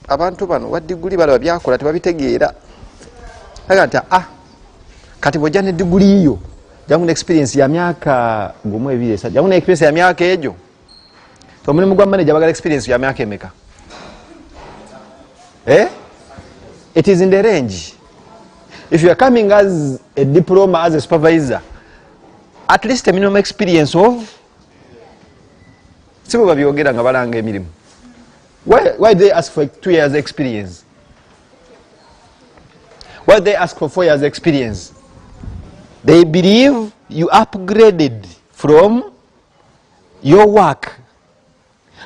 abantu bano wa degree balaba byakola tebabitegeera. Kati bw'ojja ne degree yo jangu experience ya myaka gumu ebiri esatu, jangu experience ya myaka egyo. So omulimu gwa manager bagala experience ya myaka emeka? It is in the range. If you are coming as a diploma, as a supervisor, at least a minimum experience of why do they ask for 2 years experience? Why do they ask for 4 years experience? They believe you upgraded from your work.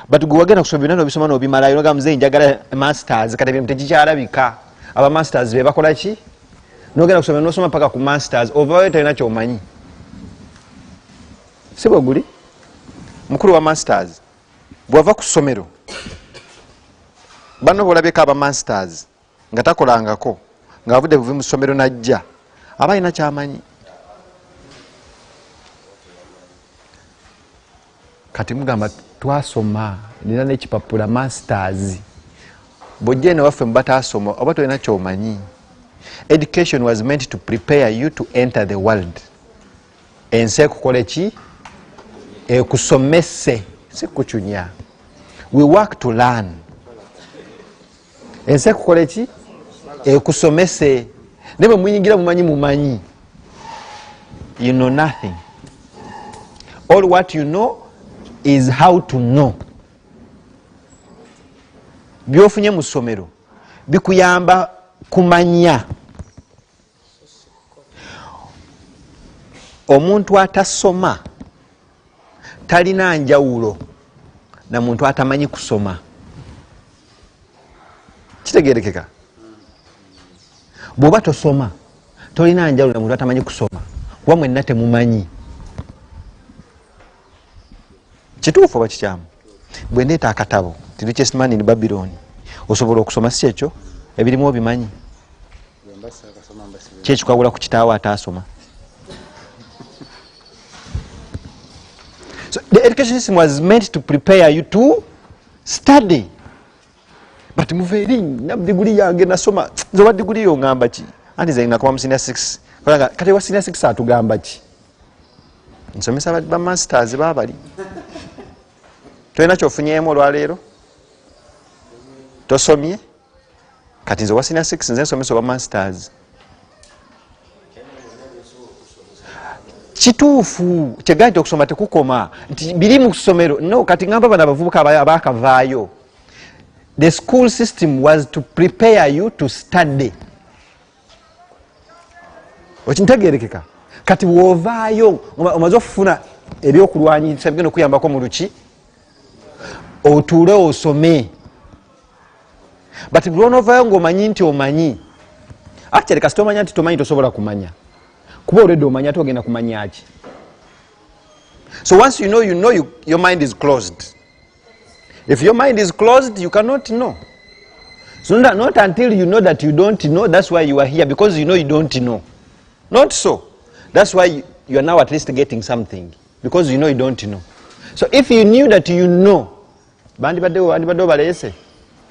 But go again kusoma bino bisoma no bimala yoga mzee njagala masters kati bintu tekikyalabika. Aba masters be bakola ki? Nogenda kusoma no soma paka ku masters over tena kyo manyi. Sebo guli mukuru wa masters bwava ku somero bano bolabeka aba masters nga takolangako nga avude buvi mu somero najja aba alina kyamanyi. Kati mugamba twasoma nina n'ekipapula masters, bw'ojja eno waffe mubatasoma oba tolina kyomanyi. Education was meant to prepare you to enter the world. Ensi ekukole ki? Ekusomese, si kuchunya. We work to learn. Ensi ekukole ki? Ekusomese. Ne bwe muyingira mumanyi. You know nothing. All what you know is how to know. Byofunye mu ssomero bikuyamba kumanya. Omuntu atasoma talina njawulo na muntu atamanyi kusoma. Kitegerekeka? Bw'oba tosoma tolina njawulo na muntu atamanyi kusoma, kuba mwenna temumanyi. Kituufu oba kikyamu? Bwe ndeeta akatabo ti Richest Man in Babylon, osobola okusoma si ekyo ebirimu obimanyi? Kyekikawula ku kitaawo ataasoma. So the education system was meant to prepare you to study. But muveeri na degree yange nasoma, zoba degree yo ngamba ki? Anti ze inakuwa senior 6. Kati wa senior 6 atugamba ki? Nsomesa ba masters babali. Toyina kyofunyeemu olwaleero? Tosomye? Kati nze wa senior 6 nze nsomesa ba masters. Kituufu kyegaanyi okusoma tekukoma nti biri mu ssomero. No, kati ngamba bano abavubuka abaakavaayo. The school system was to prepare you to study. Okintegeerekeka? Kati bw'ovaayo omaze okufuna ebyokulwanyisa bigenda okuyambako mu luki otuule osome. But bw'onoovaayo ng'omanyi nti omanyi, actually kasi tomanya nti tomanyi tosobola kumanya. Kuba already omanya togenda kumanya ki. So once you know, your mind is closed. If your mind is closed, you cannot know. So not until you know that you don't know, that's why you are here, because you know you don't know. Not so. That's why you are now at least getting something, because you know you don't know. So if you knew that you know, bandibadde baleese.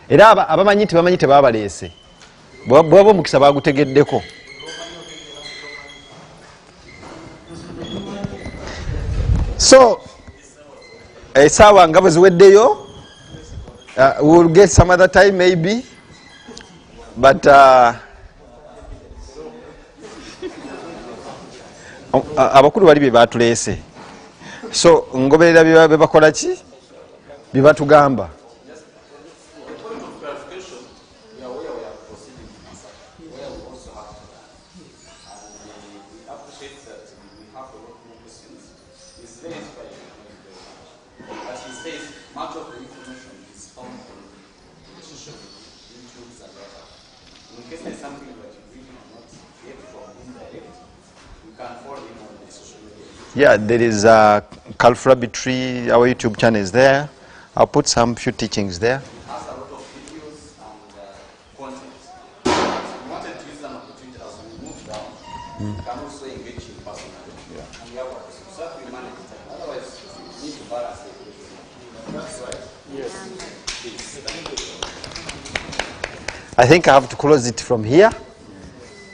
Era abamanyi tebamanyi tebaba baleese. Bwaba omukisa bagutegeddeko. So, esaawa nga bwe ziweddeyo, we'll get some other time maybe, but abakulu bali bye batuleese. So ngoberera bye bakola ki? Bye batugamba. Yeah, there is a Calf Rabbit Tree, our YouTube channel is there. I'll put some few teachings there. Has a lot of videos and content. If you wanted to use an opportunity as we move down, you can also engage in personally. Yeah. And we have a so that we manage time. Otherwise, you need to balance the equation. That's right. Yes. I think I have to close it from here.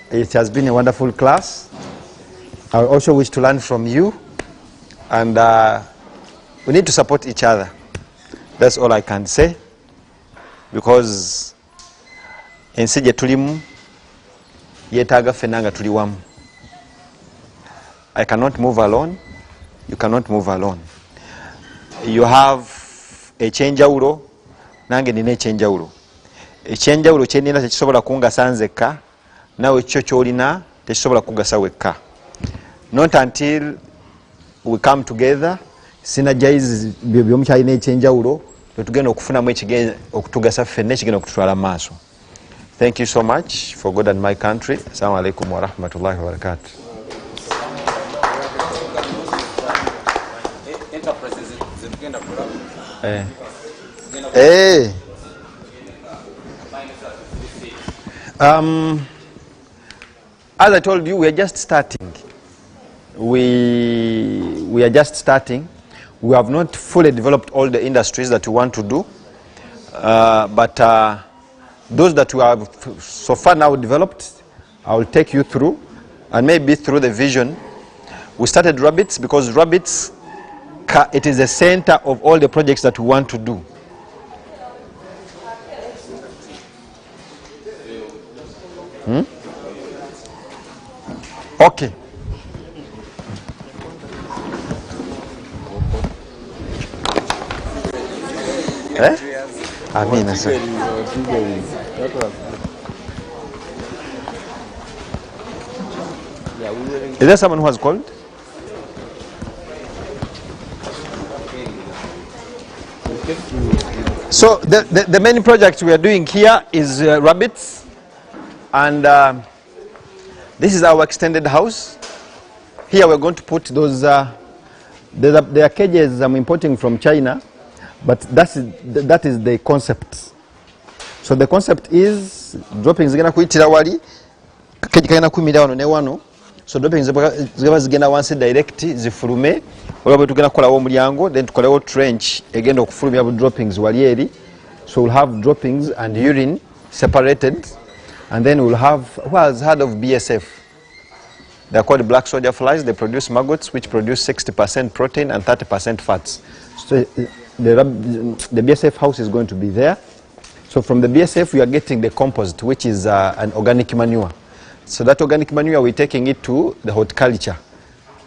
It has been a wonderful class. I also wish to learn from you, and we need to support each other. That's all I can say, because ensi gye tulimu yeetaaga ffenna nga tuli wamu. I cannot move alone. You cannot move alone. You have ekyenjawulo, nange nina ekyenjawulo. Ekyenjawulo kye nina tekisobola kungasa nzekka, nawe kyo ky'olina tekisobola kugasa wekka. Not until we come together, synergize byomukyalina ekyenjawulo, tugenda okufunamu ekigenda okutugasa ffenna ekigenda okututwala mu maaso. Thank you so much for God and my country. Assalamu alaikum wa rahmatullahi wa barakatuh. As I told you, we are just starting. We are just starting. We have not fully developed all the industries that we want to do, but those that we have so far now developed, I will take you through, and maybe through the vision. We started rabbits because rabbits, it is the center of all the projects that we want to do. Okay. I mean, is there someone who has called? So the main project we are doing here is rabbits, and this is our extended house. Here we're going to put those, there are cages I'm importing from China, but that is the concept. So the concept is droppings zigenda kuyitira wali keji kayina kumira wano ne wano, so droppings zigaba zigenda wansi direct zifulume olwo bwe tugenda kukolawo omulyango, then tukolewo trench egenda okufulumya bu droppings wali eri. So we'll have droppings and urine separated, and then we'll have, who has heard of BSF? They are called black soldier flies. They produce maggots which produce 60% protein and 30% fats. So the BSF house is going to be there. So from the BSF we are getting the compost, which is an organic manure. So that organic manure we're taking it to the horticulture.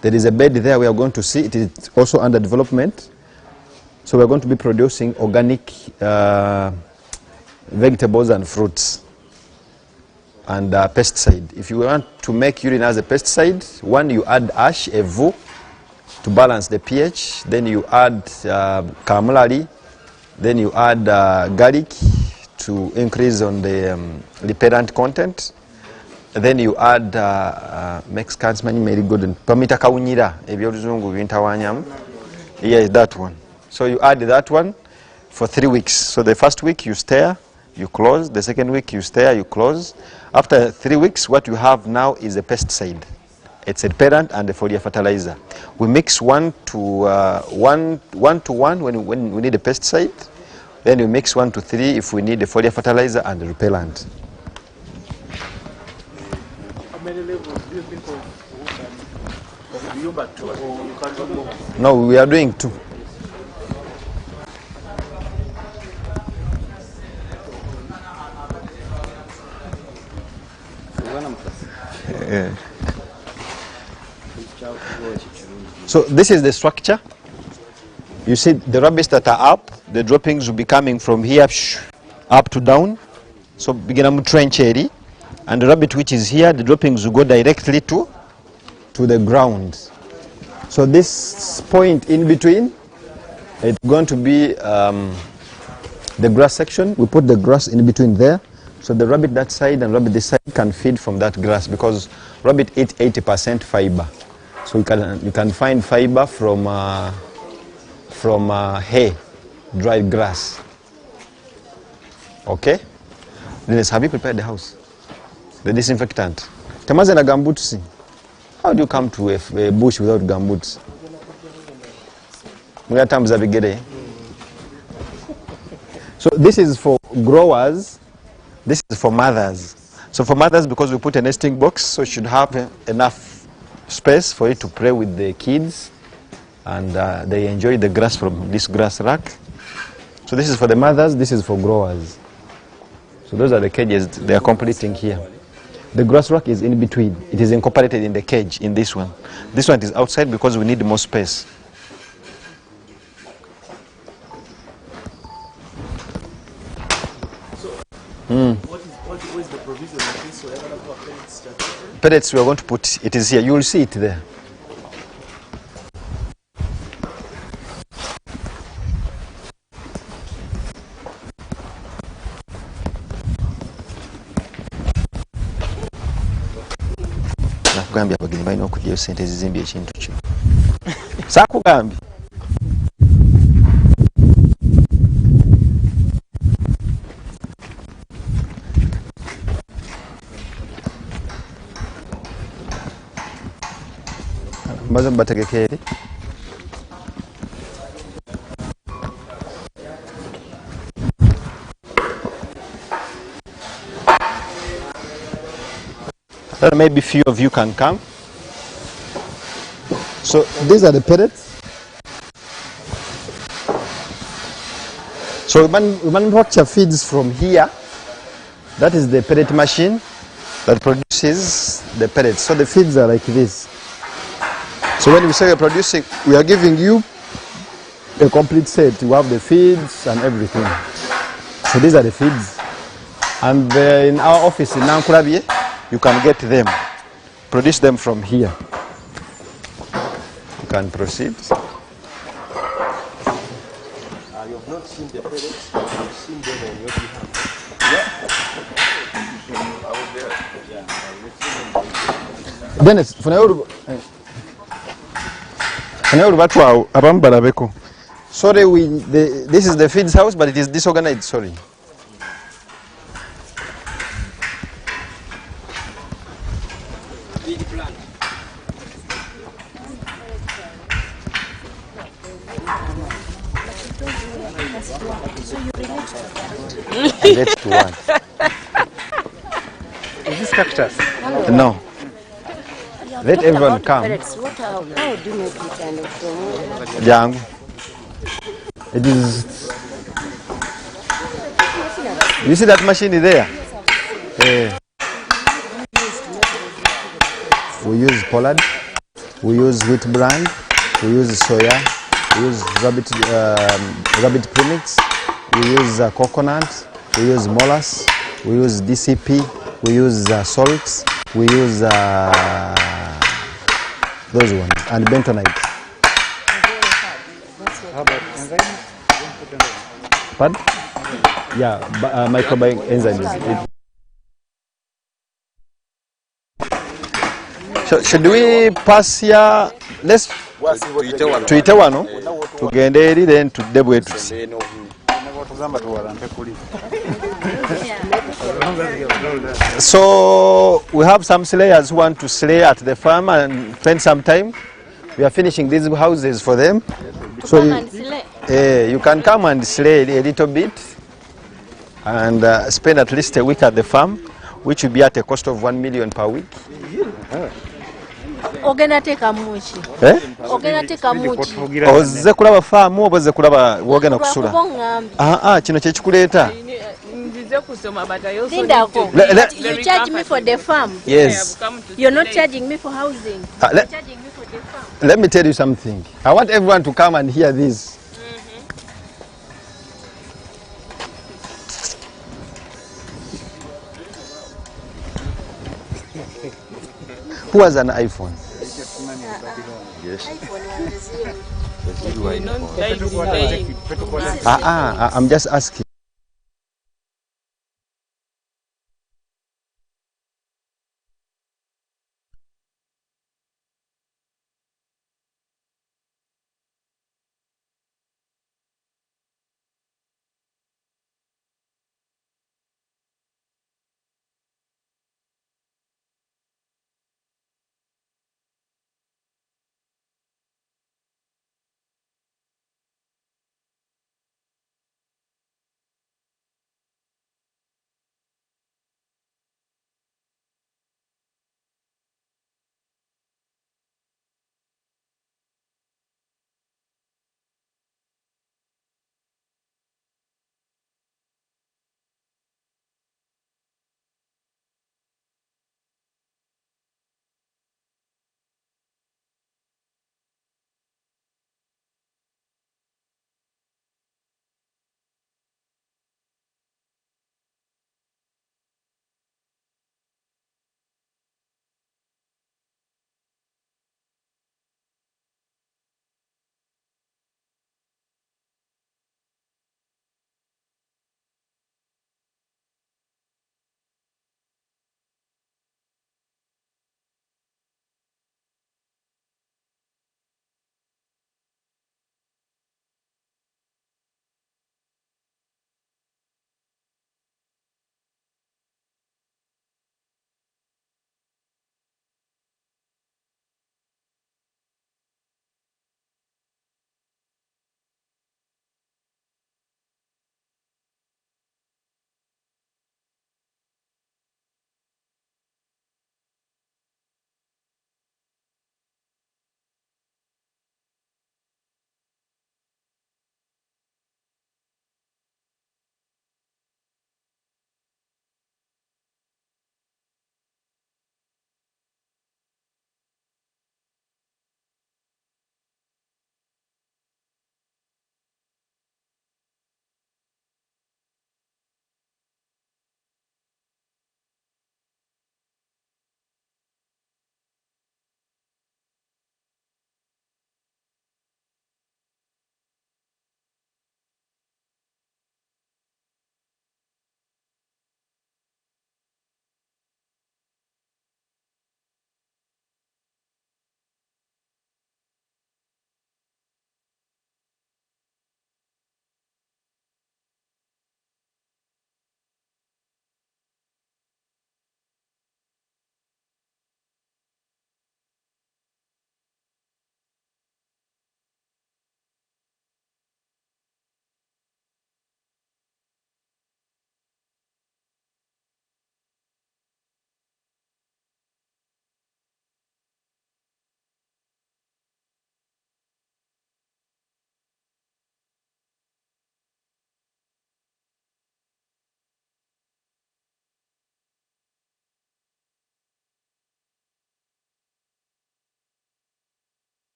There is a bed there we are going to see. It is also under development. So we're going to be producing organic vegetables and fruits and pesticide. If you want to make urine as a pesticide, one, you add ash, a vu, to balance the pH. Then you add calamari. Then you add garlic to increase on the repellent content. Then you add Mexicans many very good and pamita kaunyira ebyoluzungu bintawanyamu. Yeah, that one. So you add that one for 3 weeks. So the first week you stir, you close. The second week you stir, you close. After 3 weeks, what you have now is a pesticide. It's a repellent and a foliar fertilizer. We mix 1 to 1 when we need a pesticide. Then we mix 1 to 3 if we need a foliar fertilizer and a repellent. How many levels do you think of Yumba 2, or you can't do more? No, we are doing 2. Yeah. So this is the structure. You see the rabbits that are up, the droppings will be coming from here up to down. So begin trench area, and the rabbit which is here, the droppings will go directly to the ground. So this point in between, it's going to be the grass section. We put the grass in between there. So the rabbit that side and rabbit this side can feed from that grass, because rabbit eat 80% fiber. So you can find fiber from hay, dry grass. Okay? Dennis, have you prepared the house? The disinfectant. Tamaze na gumboots. How do you come to a bush without gumboots? So this is for growers. This is for mothers. So for mothers, because we put a nesting box, so it should have enough space for it to play with the kids, and they enjoy the grass from this grass rack. So this is for the mothers, this is for growers. So those are the cages they are completing here. The grass rack is in between. It is incorporated in the cage in this one. This one is outside because we need more space. What is the provision of this? So pellets we are going to put, it is here. You will see it there. Nakugambye abagenyi balina okujjayo ssente ezizimbye ekintu kino. Saakugambye. Mbaze mbategeke eri. Maybe few of you can come. So these are the pellets. So we manufacture feeds from here. That is the pellet machine that produces the pellets. So the feeds are like this. So when we say we're producing, we are giving you a complete set. You have the feeds and everything. So these are the feeds. And in our office in Nankurabie, you can get them, produce them from here. You can proceed. You have not seen the pellets, but you've seen them on your behalf. I was there. Yeah. Dennis, sorry, this is the feeds house, but it is disorganized. Sorry. Relate to what? Is this cactus? No. Let everyone come. How do you make it and Young. It is. You see that machine there? We use pollard, we use wheat bran, we use soya, we use rabbit premix, we use coconut, we use molasses, we use DCP, we use salts, we use those ones, and bentonite. How about enzymes? Pardon? Yeah, microbiome enzymes. Should we pass here? Let's tuite wano tugende eri then tudde bwe tuti. So we have some slayers who want to slay at the farm and spend some time. We are finishing these houses for them. So you can come and slay a little bit and spend at least a week at the farm, which will be at a cost of 1 million per week. Ogenda teka muchi. Ogenda teka muchi. Ozze kulaba farm oba ozze kulaba wogenda kusula. Kino kye kikuleeta. You charge me for the farm. Yes. You're not charging me for housing. You're charging me for the farm. Let me tell you something. I want everyone to come and hear this. Who has an iPhone? Yes. I'm just asking.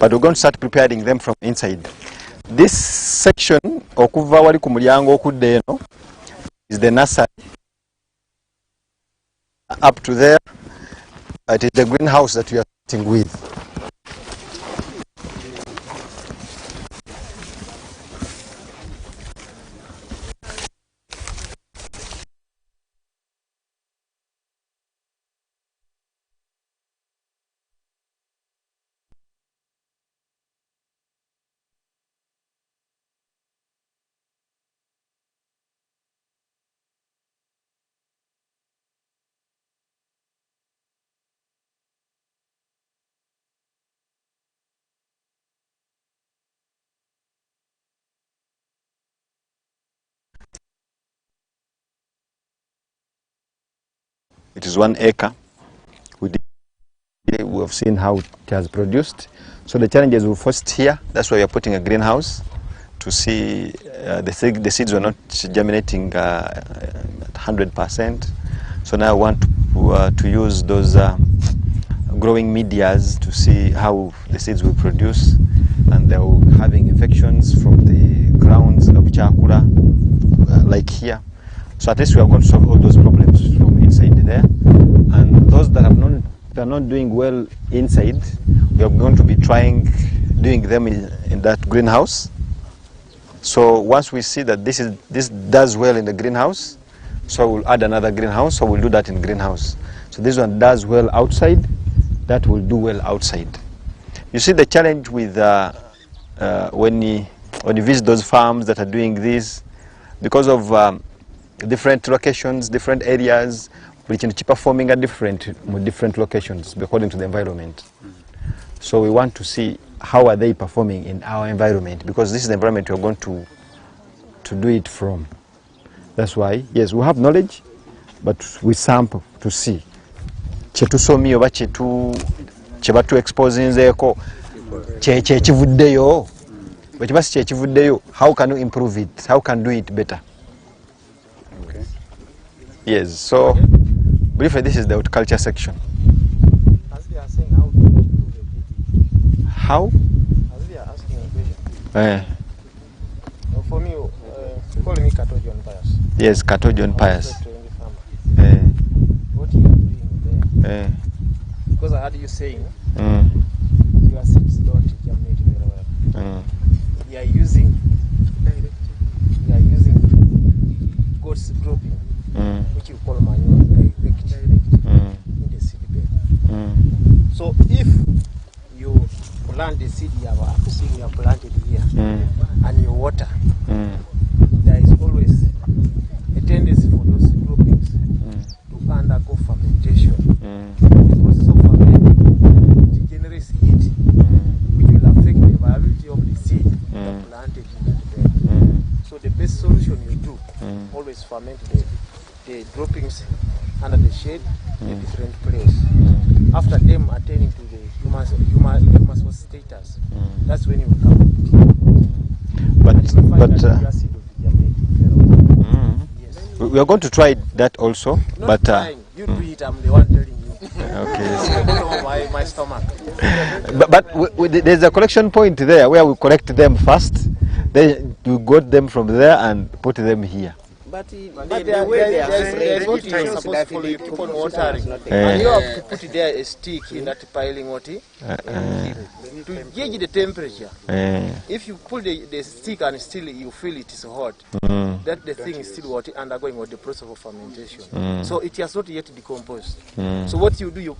but we're going to start preparing them from inside. This section, okuva wali ku mulyango okudda eno, is the nursery. Up to there, it is the greenhouse that we are starting with. It is 1 acre. We have seen how it has produced. So the challenges we first here, that's why we are putting a greenhouse to see the seeds were not germinating at 100%. So now I want to use those growing medias to see how the seeds will produce, and they will having infections from the grounds of chakula, like here. So at least we are going to solve all those problems from inside there. And those that are not doing well inside, we are going to be doing them in that greenhouse. So once we see that this does well in the greenhouse, so we'll add another greenhouse, so we'll do that in greenhouse. So this one does well outside, that will do well outside. You see the challenge with when you visit those farms that are doing this, because of different locations, different areas, which are performing at different locations according to the environment. So we want to see how are they performing in our environment, because this is the environment we're going to do it from. That's why, yes, we have knowledge, but we sample to see. Chetusomi oba chebatu exposinzeeko chekivuddeyo. But chekivuddeyo, how can you improve it? How can you do it better? Okay. Yes, so briefly this is the horticulture section. As they are saying, how to improve it? How? As they are asking a question. For me, call me Kato John Pius. Yes, Kato John Pius. What are you doing there? Because I heard you saying your seeds don't germinate very well. You are using goat's dropping, which you call manure direct in the seed bed. So if you plant the seed you have planted here and you water, there is always a tendency for those droppings to undergo fermentation. The process of fermenting generates heat, which will affect the viability of the seed planted in that bed. So the best solution you do, always ferment the droppings under the shade in a different place. After them attaining to the humus status, that's when you will come. We are going to try that also. Not trying. You do it, I'm the one telling you. Okay. my stomach. But there's a collection point there where we collect them first, then we got them from there and put them here. But the way they are what you're supposed to follow, you keep on watering. And you have to put there a stick in that piling water to gauge the temperature. If you pull the stick and still you feel it is hot, that the thing is still undergoing the process of fermentation. So it has not yet decomposed. So what you do, you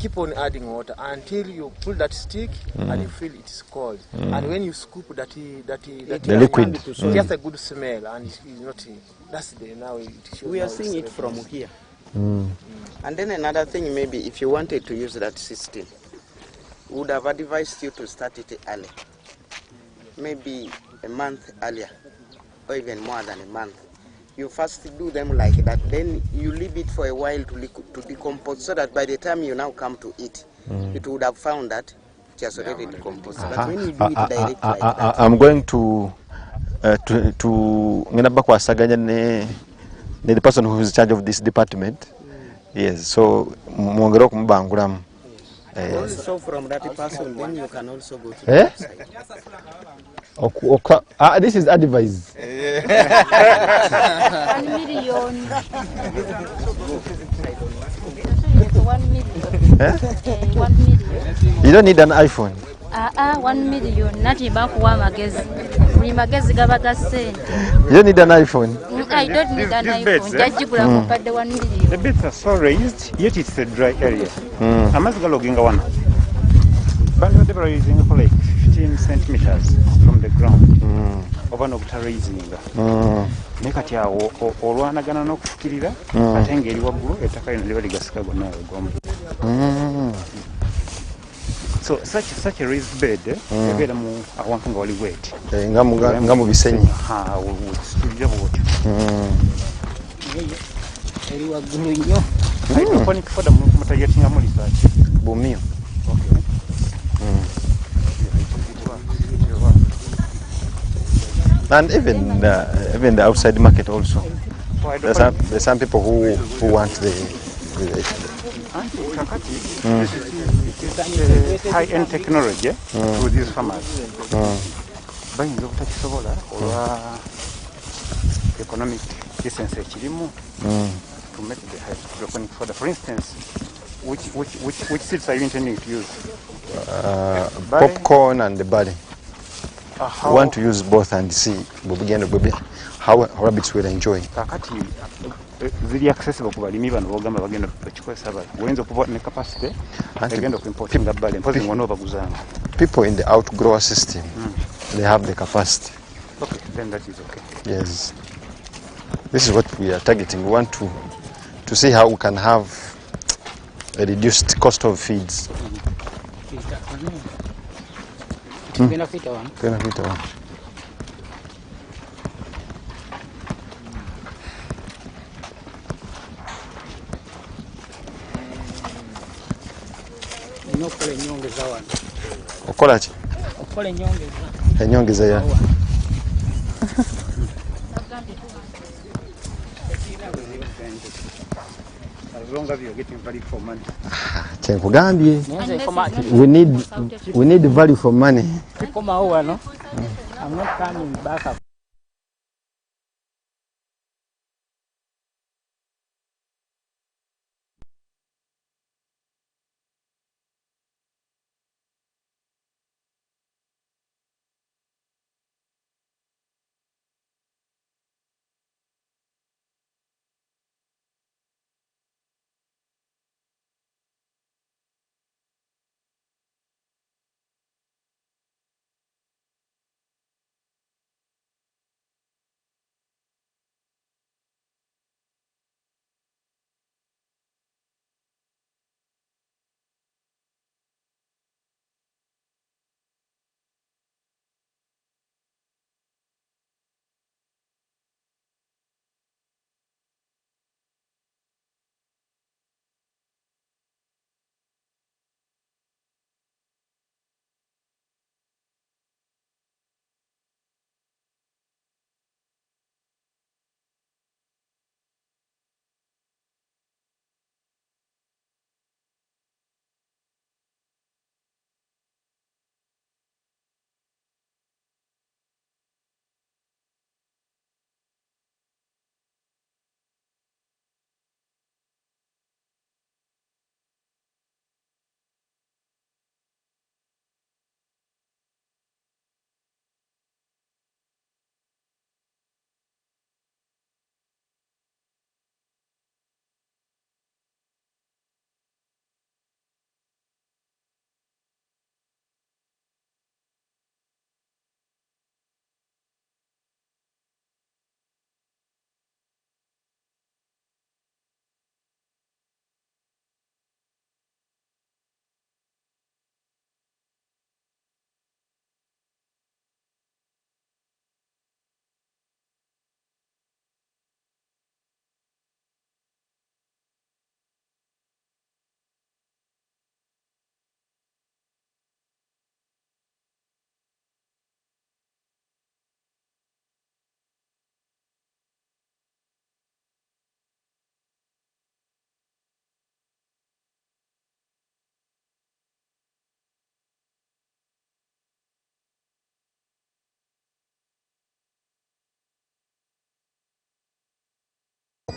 keep on adding water until you pull that stick and you feel it is cold. And when you scoop that the liquid, it has a good smell and it's not. That's the now it shows. We are seeing it from here. And then another thing, maybe if you wanted to use that system, would have advised you to start it early, maybe a month earlier, or even more than a month. You first do them like that, then you leave it for a while to decompose, so that by the time you now come to eat, it would have found that it has already decomposed. But when you do it directly like that, I'm going to ngenda bakwasaganya ne the person who is in charge of this department. Yes, so mwongera okumubangulamu. Also from that person, then you can also go to the website. This is advice. 1 million. 1 million. 1 million. You don't need an iPhone. 1 million. Nati bakuwa magezi. Buli magezi gaba ga sente. You don't need an iPhone. I don't need an iPhone. Jajigula kumpadde 1 million. The beds are so raised, yet it's a dry area. Amazzi galoginga wano. But they were using for like 15 centimeters from the ground. Over no raising. Nekati awo olwanagana n'okufukirira ate ng'eri waggulu ettaka lino liba ligasika gonna egomba. So such a raised bed ebeera mu awantu nga wali wet. Nga mu bisenyi. Situlira bwotyo. Eri waggulu nnyo. Hydroponic fodder mutayetingamu research. Bumio. Okay. And even the outside market also. There's some people who want the high-end technology through these farmers. Bayinza obutakisobola olwa economic distance ekirimu to make the hydroponic fodder. For instance, which seeds are you intending to use? Popcorn and the barley. We want to use both and see how rabbits will enjoy. Kakati ziri accessible ku balimi bano bogamba bagenda okukikozesa bali. Goyinza okuba ne capacity egenda okuimportinga barley mpozi ngono baguzanga. People in the outgrower system, they have the capacity. Okay, then that is okay. Yes. This is what we are targeting. We want to see how we can have a reduced cost of feeds. Okola ki? Okola ennyongeza. Ennyongeza ya. As long as you're getting value for money. Kyenkugambye. We need value for money. Komawo wano. I'm not coming back.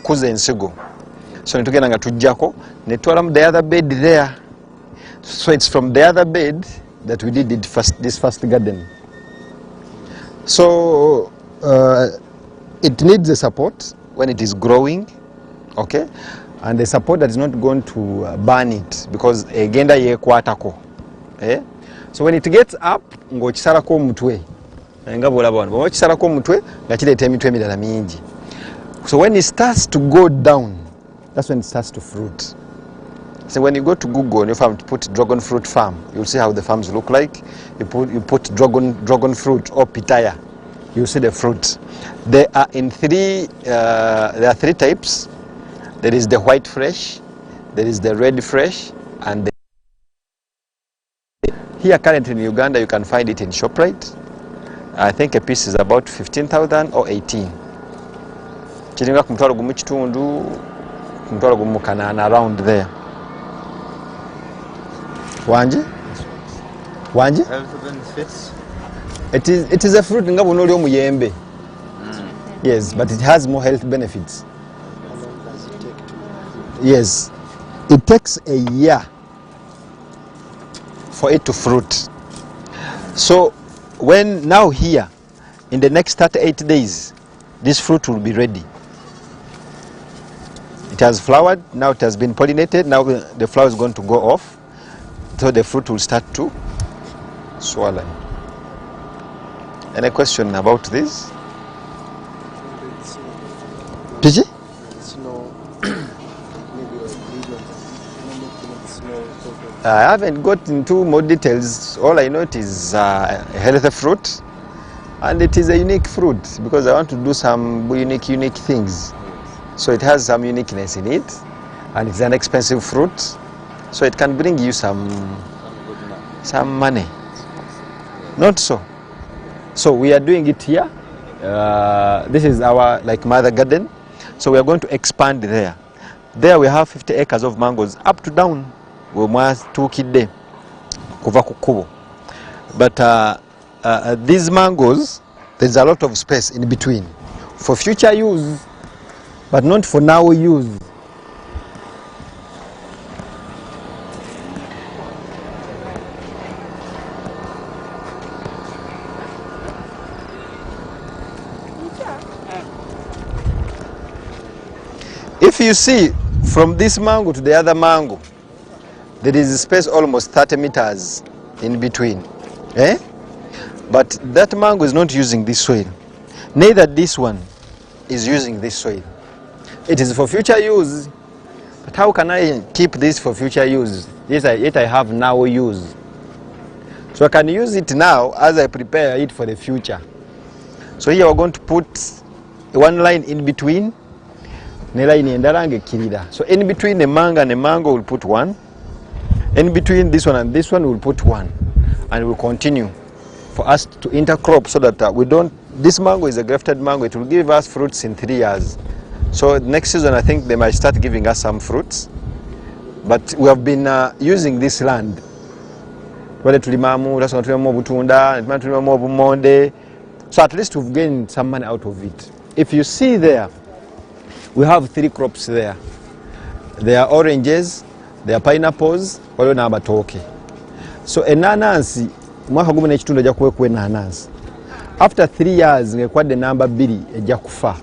okukuza ensigo. So netugenda nga tujjako netwalamu the other bed there. So it's from the other bed that we did this first garden. So it needs a support when it is growing, okay, and the support that is not going to burn it because egenda yekwatako. So when it gets up, ng'okisalako omutwe nga bw'olaba wano bw'okisalako omutwe nga kireeta emitwe emirala mingi. So when it starts to go down, that's when it starts to fruit. So when you go to Google on your farm to put dragon fruit farm, you'll see how the farms look like. You put dragon fruit or pitaya, you'll see the fruit. There are there are three types. There is the white fresh, there is the red fresh, and here currently in Uganda you can find it in ShopRite. I think a piece is about 15,000 or 18. Chiringa kumutwalo gumu kitundu, kumutwalo gumu kanana around there. Wanji? Health benefits? It is a fruit nga bunoli omuyembe. Yes, but it has more health benefits. How long does it take to fruit? Yes, it takes a year for it to fruit. So when now here, in the next 38 days, this fruit will be ready. It has flowered, now it has been pollinated, now the flower is going to go off, so the fruit will start to swallow. Any question about this? PG? It's no, maybe a breed of snow. I haven't got into more details. All I know it is a healthy fruit, and it is a unique fruit because I want to do some unique things. So it has some uniqueness in it, and it's an expensive fruit, so it can bring you some money. Not so. So we are doing it here. This is our mother garden. So we are going to expand there. There we have 50 acres of mangoes up to down. We must tukide kuva ku kkubo. But these mangoes, there's a lot of space in between for future use, but not for now use. If you see from this mango to the other mango, there is a space almost 30 meters in between. But that mango is not using this soil. Neither this one is using this soil. It is for future use. But how can I keep this for future use? Yet I have now use. So I can use it now as I prepare it for the future. So here we're going to put one line in between. So in between the mango and the mango we'll put one. In between this one and this one we'll put one. And we'll continue for us to intercrop so that we don't, this mango is a grafted mango, it will give us fruits in 3 years. So next season I think they might start giving us some fruits. But we have been using this land. So at least we've gained some money out of it. If you see there, we have 3 crops there. There are oranges, there are pineapples, waliwo n'amatooke. So enanansi mwaka gumu n'ekitundu ejja kuweekwa enanansi. After 3 years ng'ekwadde namba 2 ejja kufa.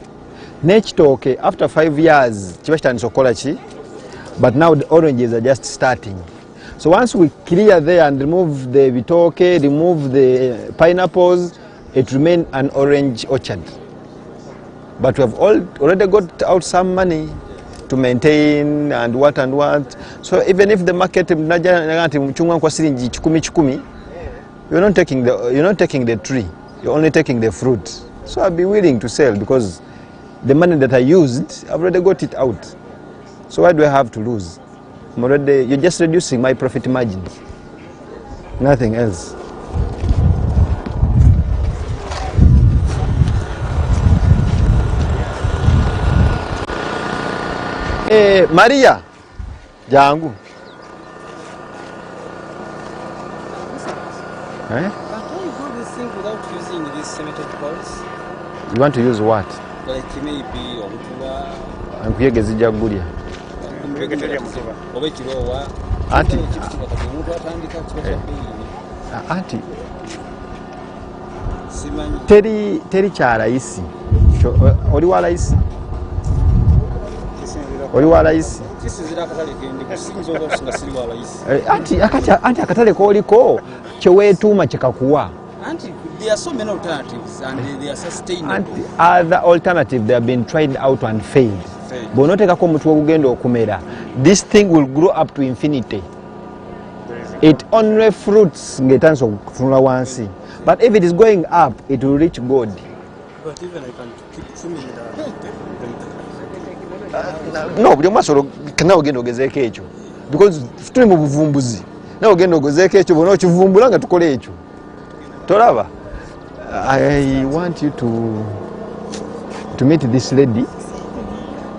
N'ekitooke after 5 years kiba kitandise okukola ki? But now the oranges are just starting. So once we clear there and remove the bitooke, remove the pineapples, it remains an orange orchard. But we have already got out some money to maintain and what. So even if the market you're not taking the tree, you're only taking the fruit. So I'll be willing to sell because the money that I used, I've already got it out. So why do I have to lose? You're just reducing my profit margin. Nothing else. Maria, jangu. Can you do this thing without using these cemented poles? You want to use what? Like maybe Ontua, Ankuyege zijja gulya. Anti teri kya layisi. Oli wa layisi? Oli wa layisi? Anti akatale kooliko kyeweetuuma kyekakuwa. There are so many alternatives and they are sustainable. And other alternatives they have been tried out and failed. Bw'onooteekako omutwe ogugenda okumera, this thing will grow up to infinity. It only fruits ng'etandise okutunula wansi. But if it is going up, it will reach God. But even I can keep trimming No, buli omu asobola nawe ogenda ogezeeko ekyo. Because tuli mu buvumbuzi. Nawe ogenda ogezeeko ekyo bw'onooba okivumbula nga tukole ekyo. Tolaba? I want you to meet this lady,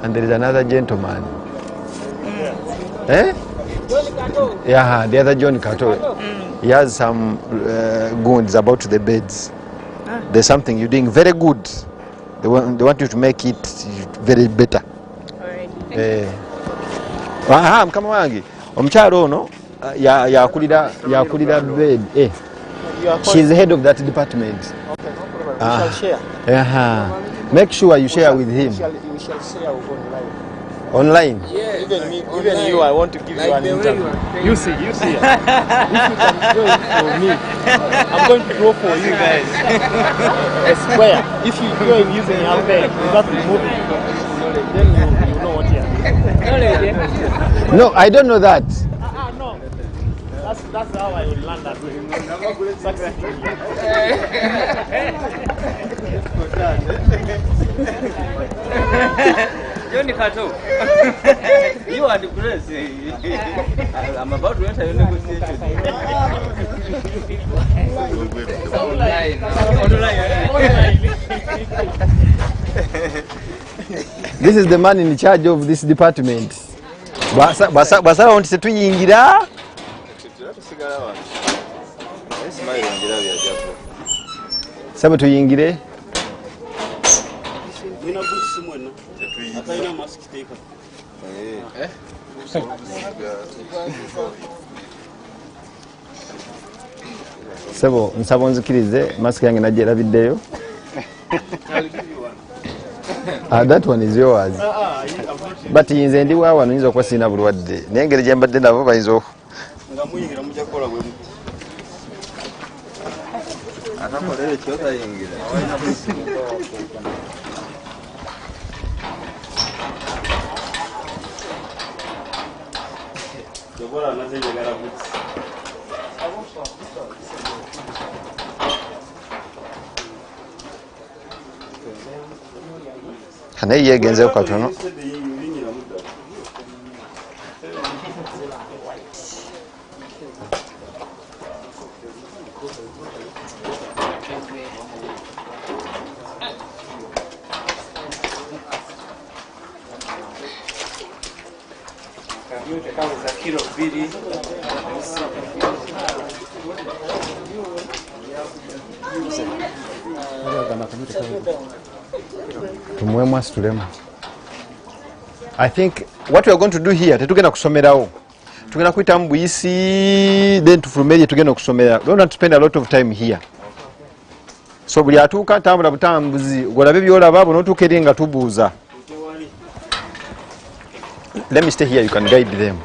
and there is another gentleman. Eh? Yeah, the other John Kato. He has some goods about the beds. There's something you're doing very good. They want you to make it very better. Alright. Mukama wange omukyalo ono yakulira bed. She's the head of that department. Okay, no problem. We shall share. Make sure you share with him. We shall share online. Online? Yeah. Even you, I want to give you an interview. You see. If you can do it for me, I'm going to grow for you guys. A square. If you go and using your bed without removing, then you know what you are. No, I don't know that. No. That's how I will learn that way. Johnny Kato, you are the grace. I'm about to enter your negotiation. This is the man in charge of this department. Basala wanti tetuyingira. Sabe tuyingire? Sebo nsaba onzikirize mask yange nagyerabiddeyo. That one is yours. But yinze ndi wa wano nyinza okuba sirina bulwadde naye engeri gye mbadde nabo bayinza nga muyingira mujja kukola bwe atakolera ekyotayingira naye yegenzeyo katono. I think what we are going to do here, tetugenda kusomerawo. Tugenda kuyita mu buyisi, then tufulume tugenda okusomera. We don't want to spend a lot of time here. So buli atuuka tambula butambuzi, olabe byolaba bonootuuka eri nga tubuuza. Let me stay here, you can guide them.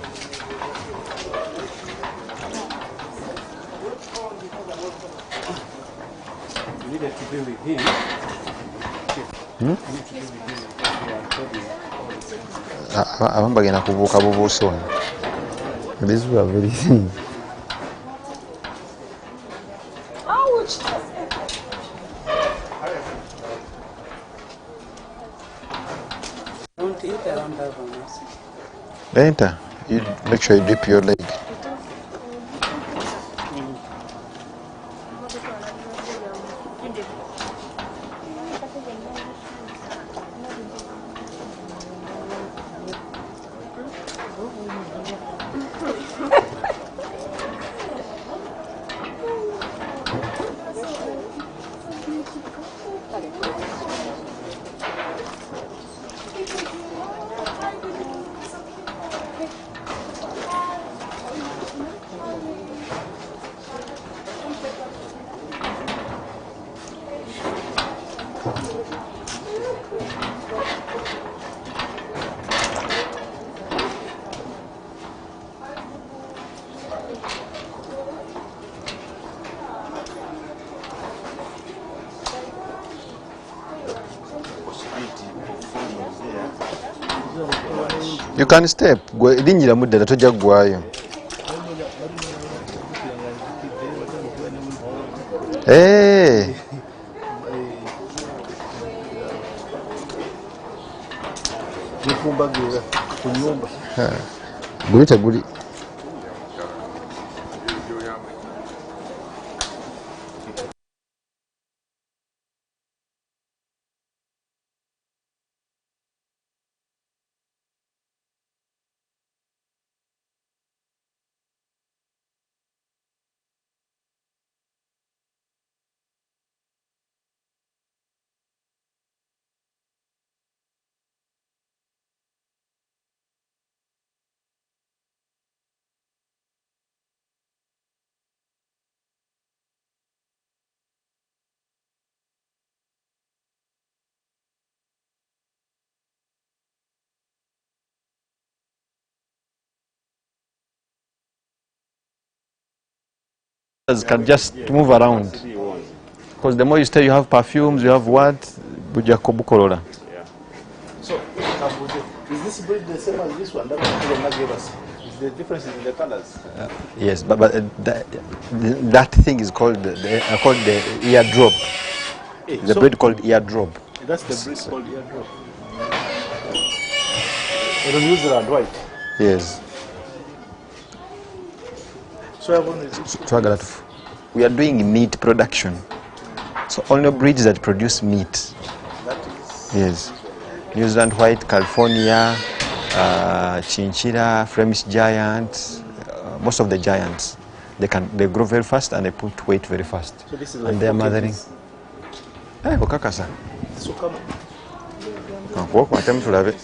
Abamu bagenda kubuuka bubuusi wano. These were very thin. Enter. You make sure you dip your leg. You can step. Linnyira mu ddala tojja ggwayo. Guli teguli. Can just move around because the more you stay, you have perfumes, you have what? Bujakobukolola. So, is this breed the same as this one that Kulona gave us? Is the difference in the colors? Yes, but that thing is called the eardrop. The breed called eardrop. That's the breed called eardrop. They don't use red white. Yes. So we are doing meat production. So only breeds that produce meat. That is. Yes. New Zealand White, California, Chinchilla, Flemish Giant, most of the giants. They grow very fast and they put weight very fast. So this is like and they are mothering. Hey, Kokakasa. So come on. Walk my time to love it.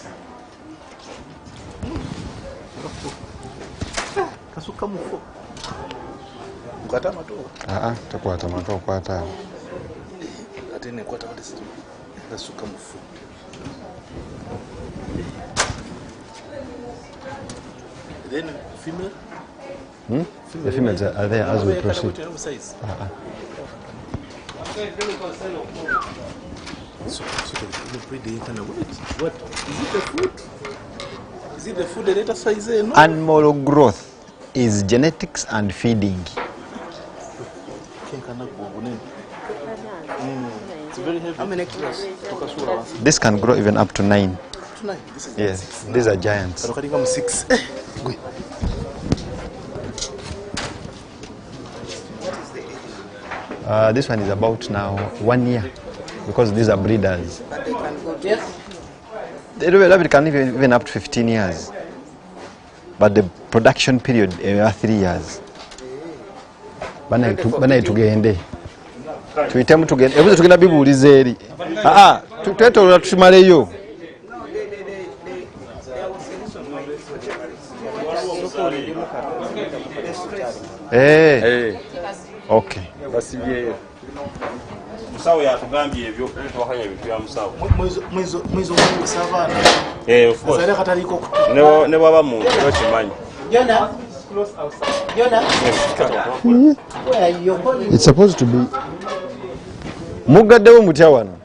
Takwata mato kwata. Atene kwata what is it? Nasuka mufu. Then female? The females are there as we proceed. So the breed they kind of what? Is it the food? Is it the food the later size? No? Animal growth is genetics and feeding. It's very heavy. How many kilos? This can grow even up to 9. Up to 9? Yes, these are giants. 6. This one is about now 1 year because these are breeders. But they can go yes. It can live even up to 15 years. But the production period are 3 years. Bana tugende. Tuitemu tugende. Ebuze tugenda bibuuliza eri. Twetolola tusimaleyo. Okay. Musawo yatugambye ebyo twakanya ebintu bya musawo. Mwizo savana. Of course. Zale kataliko kutu. Ne baba muntu okimanyi. Jonah. Jonah. Where are you calling? It's supposed to be. Mugaddewo mutya wano.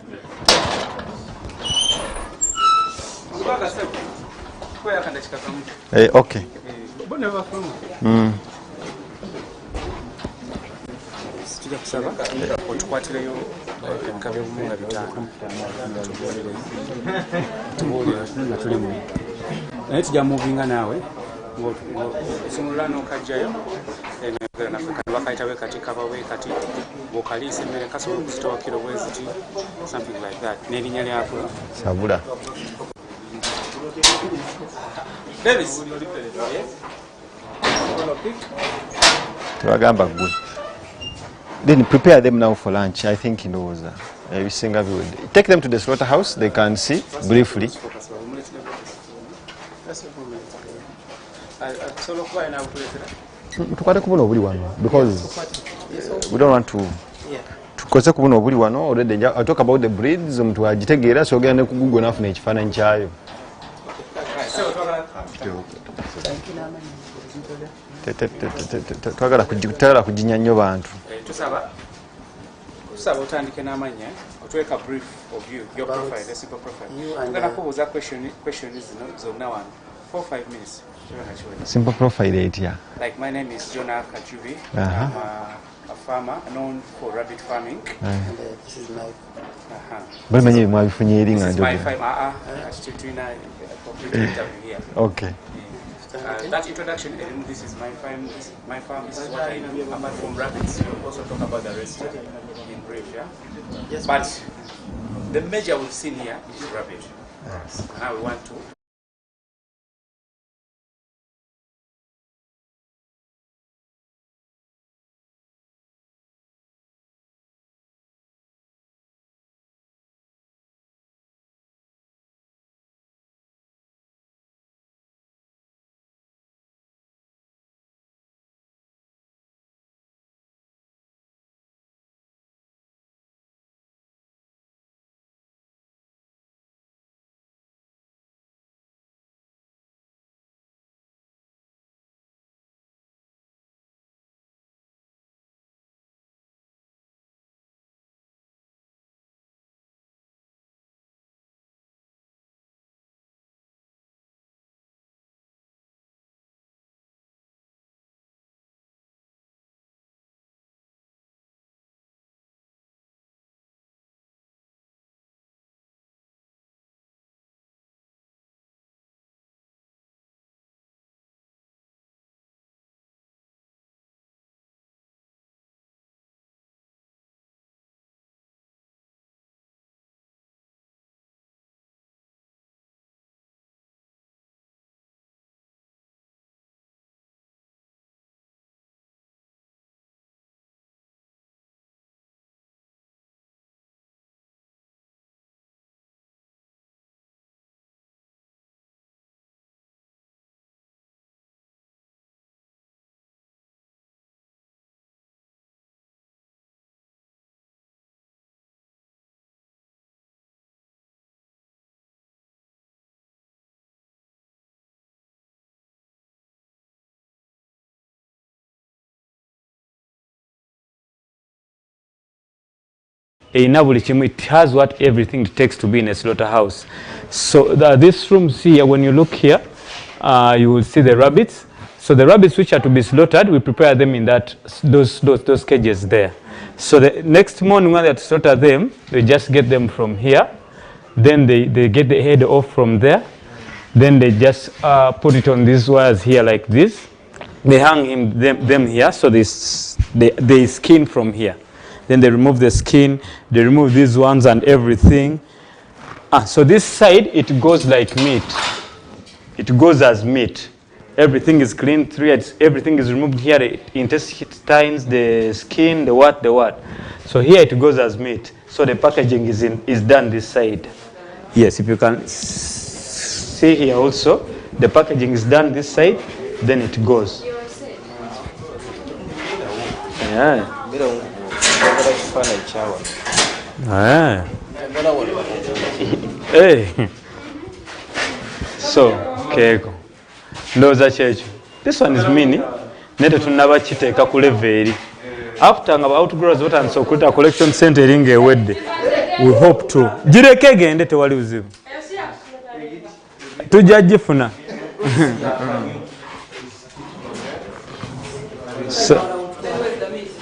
Okay. Tujja kusaba otukwatireyo ebikabe bumunga bitaano nga tulimu naye tujja muvinga naawe osumulula n'okajjayo enogera naffe kati bakayitawe kati kabawe kati bw'okaliisa emmere kasobola okuzitowa kiro bwe ziti something like that n'erinnya lyako Sabula. Davis Tubagamba gwe. Then prepare them now for lunch. I think he knows. Take them to the slaughterhouse. They can see briefly. Because we don't want to. Already I talk about the breeds. So again, Google enough nature financial. Twagala kujinya nnyo bantu. Tusaba otandike n'amanya otweka brief of you, your profile, a simple profile. Ngana kubuuza question zino zonna wano 4 or 5 minutes. Simple profile it, yeah. Like my name is Jonah Kajubi. Uh-huh. I'm a farmer known for rabbit farming. And this is my. This is my farm. I'm still doing a complete interview here. Okay. That introduction, this is my farm. My farm is what I do. Apart from rabbits, we'll also talk about the rest in brief. Yeah. Yes, but the major we've seen here is rabbit. Yes. Now we want to. It has what everything it takes to be in a slaughterhouse. So these rooms here, when you look here, you will see the rabbits. So the rabbits which are to be slaughtered, we prepare them in those cages there. So the next morning when they slaughter them, they just get them from here. Then they get the head off from there. Then they just put it on these wires here like this. They hang them here, so they skin from here. Then they remove the skin, they remove these ones and everything. So this side, it goes like meat. It goes as meat. Everything is cleaned through it. Everything is removed here, the intestines, the skin, the what. So here it goes as meat. So the packaging is done this side. Yes, if you can see here also, the packaging is done this side, then it goes. Yeah. Hey. So, Keko. Ndoza checho. This one is mini. Nete tunaba chiteka ku level. After nga outgrowers what and so kuta collection center ringe wedde. We hope to. Jireke gende tewali uzibu. Tujajifuna. So,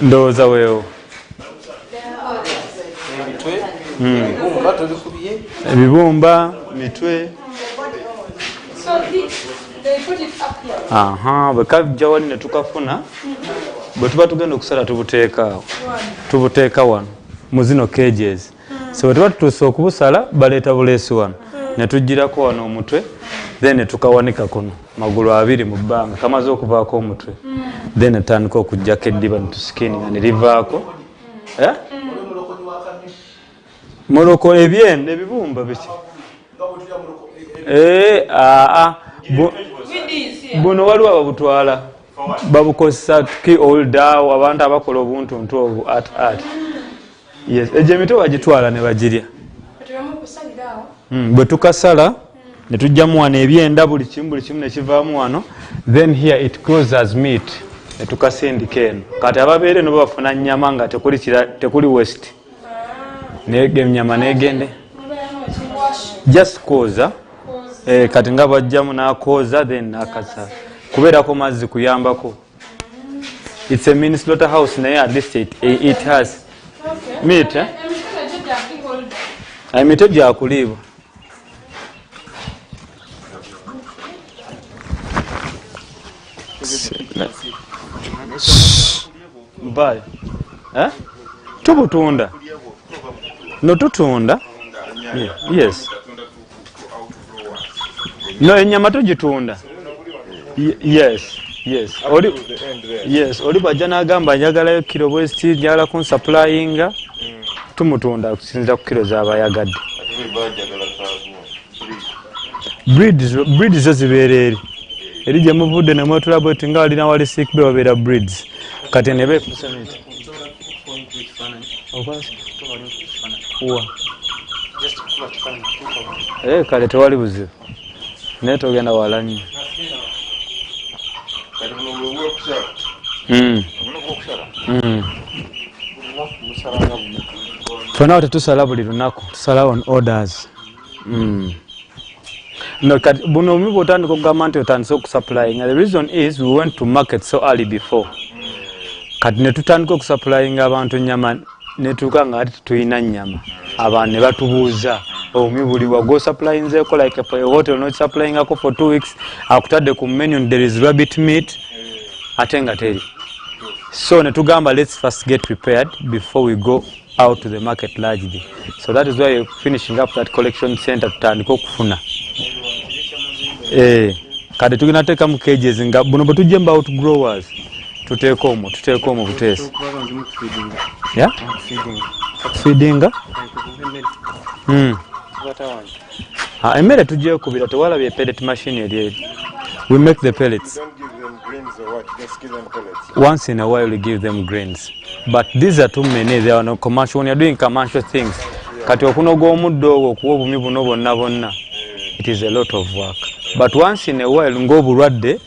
ndoza wewe. Ebibumba, mitwe. So they put it up here. Aha, bakajja wali ne tukafuna. Bwe tuba tugenda okusala tubuteeka wano mu zino cages. So bwe tuba tutuuse okubusala baleeta buleesi wano. Ne tugirako wano omutwe, then ne tukawanika kuno magulu abiri mu bbanga kamaze okuvaako omutwe. Then ne tutandika okuggyako eddiba ne tusikininga ne livaako. Moloko ebyende ebibumba biki? Buno waliwo ababutwala babukozesa ki oldawo abantu abakola obuntuntu obu art. Yes, egyo emitwe bagitwala ne bagirya. Bwe tukasala ne tujjamu wano ebyenda buli kimu ne kivaamu wano, then here it goes as meat ne tukasindika eno. Kati ababeere no bafuna nnyama nga tekuli waste. Nege mnyama negende just koza kati nga bajjamu n'akooza then nakasa kubeerako mazzi kuyambako. It's a mini slaughterhouse naye at least it has meat. Emito gyakuliibwa. Mbaye tubutunda no tutunda. Yes. No, enyama tugitunda. Yes. Oli bajja n'agamba njagalayo kilo bwesti njagala ku supplyinga tumutunda okusinziira ku kilo z'abayagadde. Breeds zo zibeera eri gye muvudde ne mwetulaba oti nga walina wali sick be babeera breeds kati ne beefuusa nti kale tewali buzibu naye togenda wala nnyo. Fena tetusala buli lunaku tusala on orders. No, buno mi botandika okugamba nti otandise okusupplying. The reason is we went to market so early before. Kati ne tutandika okusupplying abantu nyama netuuka nga ati tuyina nyama abantu ne batubuuza omibulibwa go supplyingzeeko like a hotel not supplyingako for 2 weeks akutadde ku menu there is rabbit meat ate nga teri. So ne tugamba let's first get prepared before we go out to the market largely. So that is why you're finishing up that collection center tutandika okufuna. Kati tugina teeka mu cages nga buno bwe tujja mba out growers tuteeka omwo buteesi. Feedinga? Emmere tugyekubira tewalabye pellet machine eri. We make the pellets. Once in a while we give them grains. But these are too many. They are no commercial. When you're doing commercial things, kati okunoga omuddo ogwo okuwa obumi buno bonna it is a lot of work. But once in a while ng'obulwadde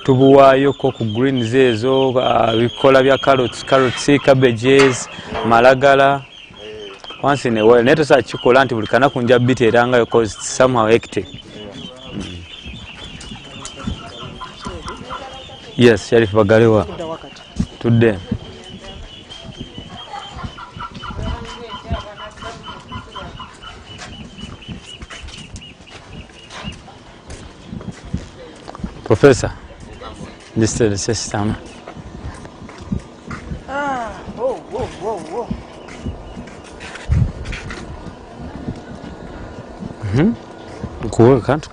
tubuwaayoko ku greens ezo bikola bya carrots, cabbages, malagala. Once in a while naye tosobola kikola nti buli kanaku nja biteerangayo because it's somehow hectic. Yes, Sharif Bagalewa. Tudde. Professor, this is the system. Whoa. Cool, can't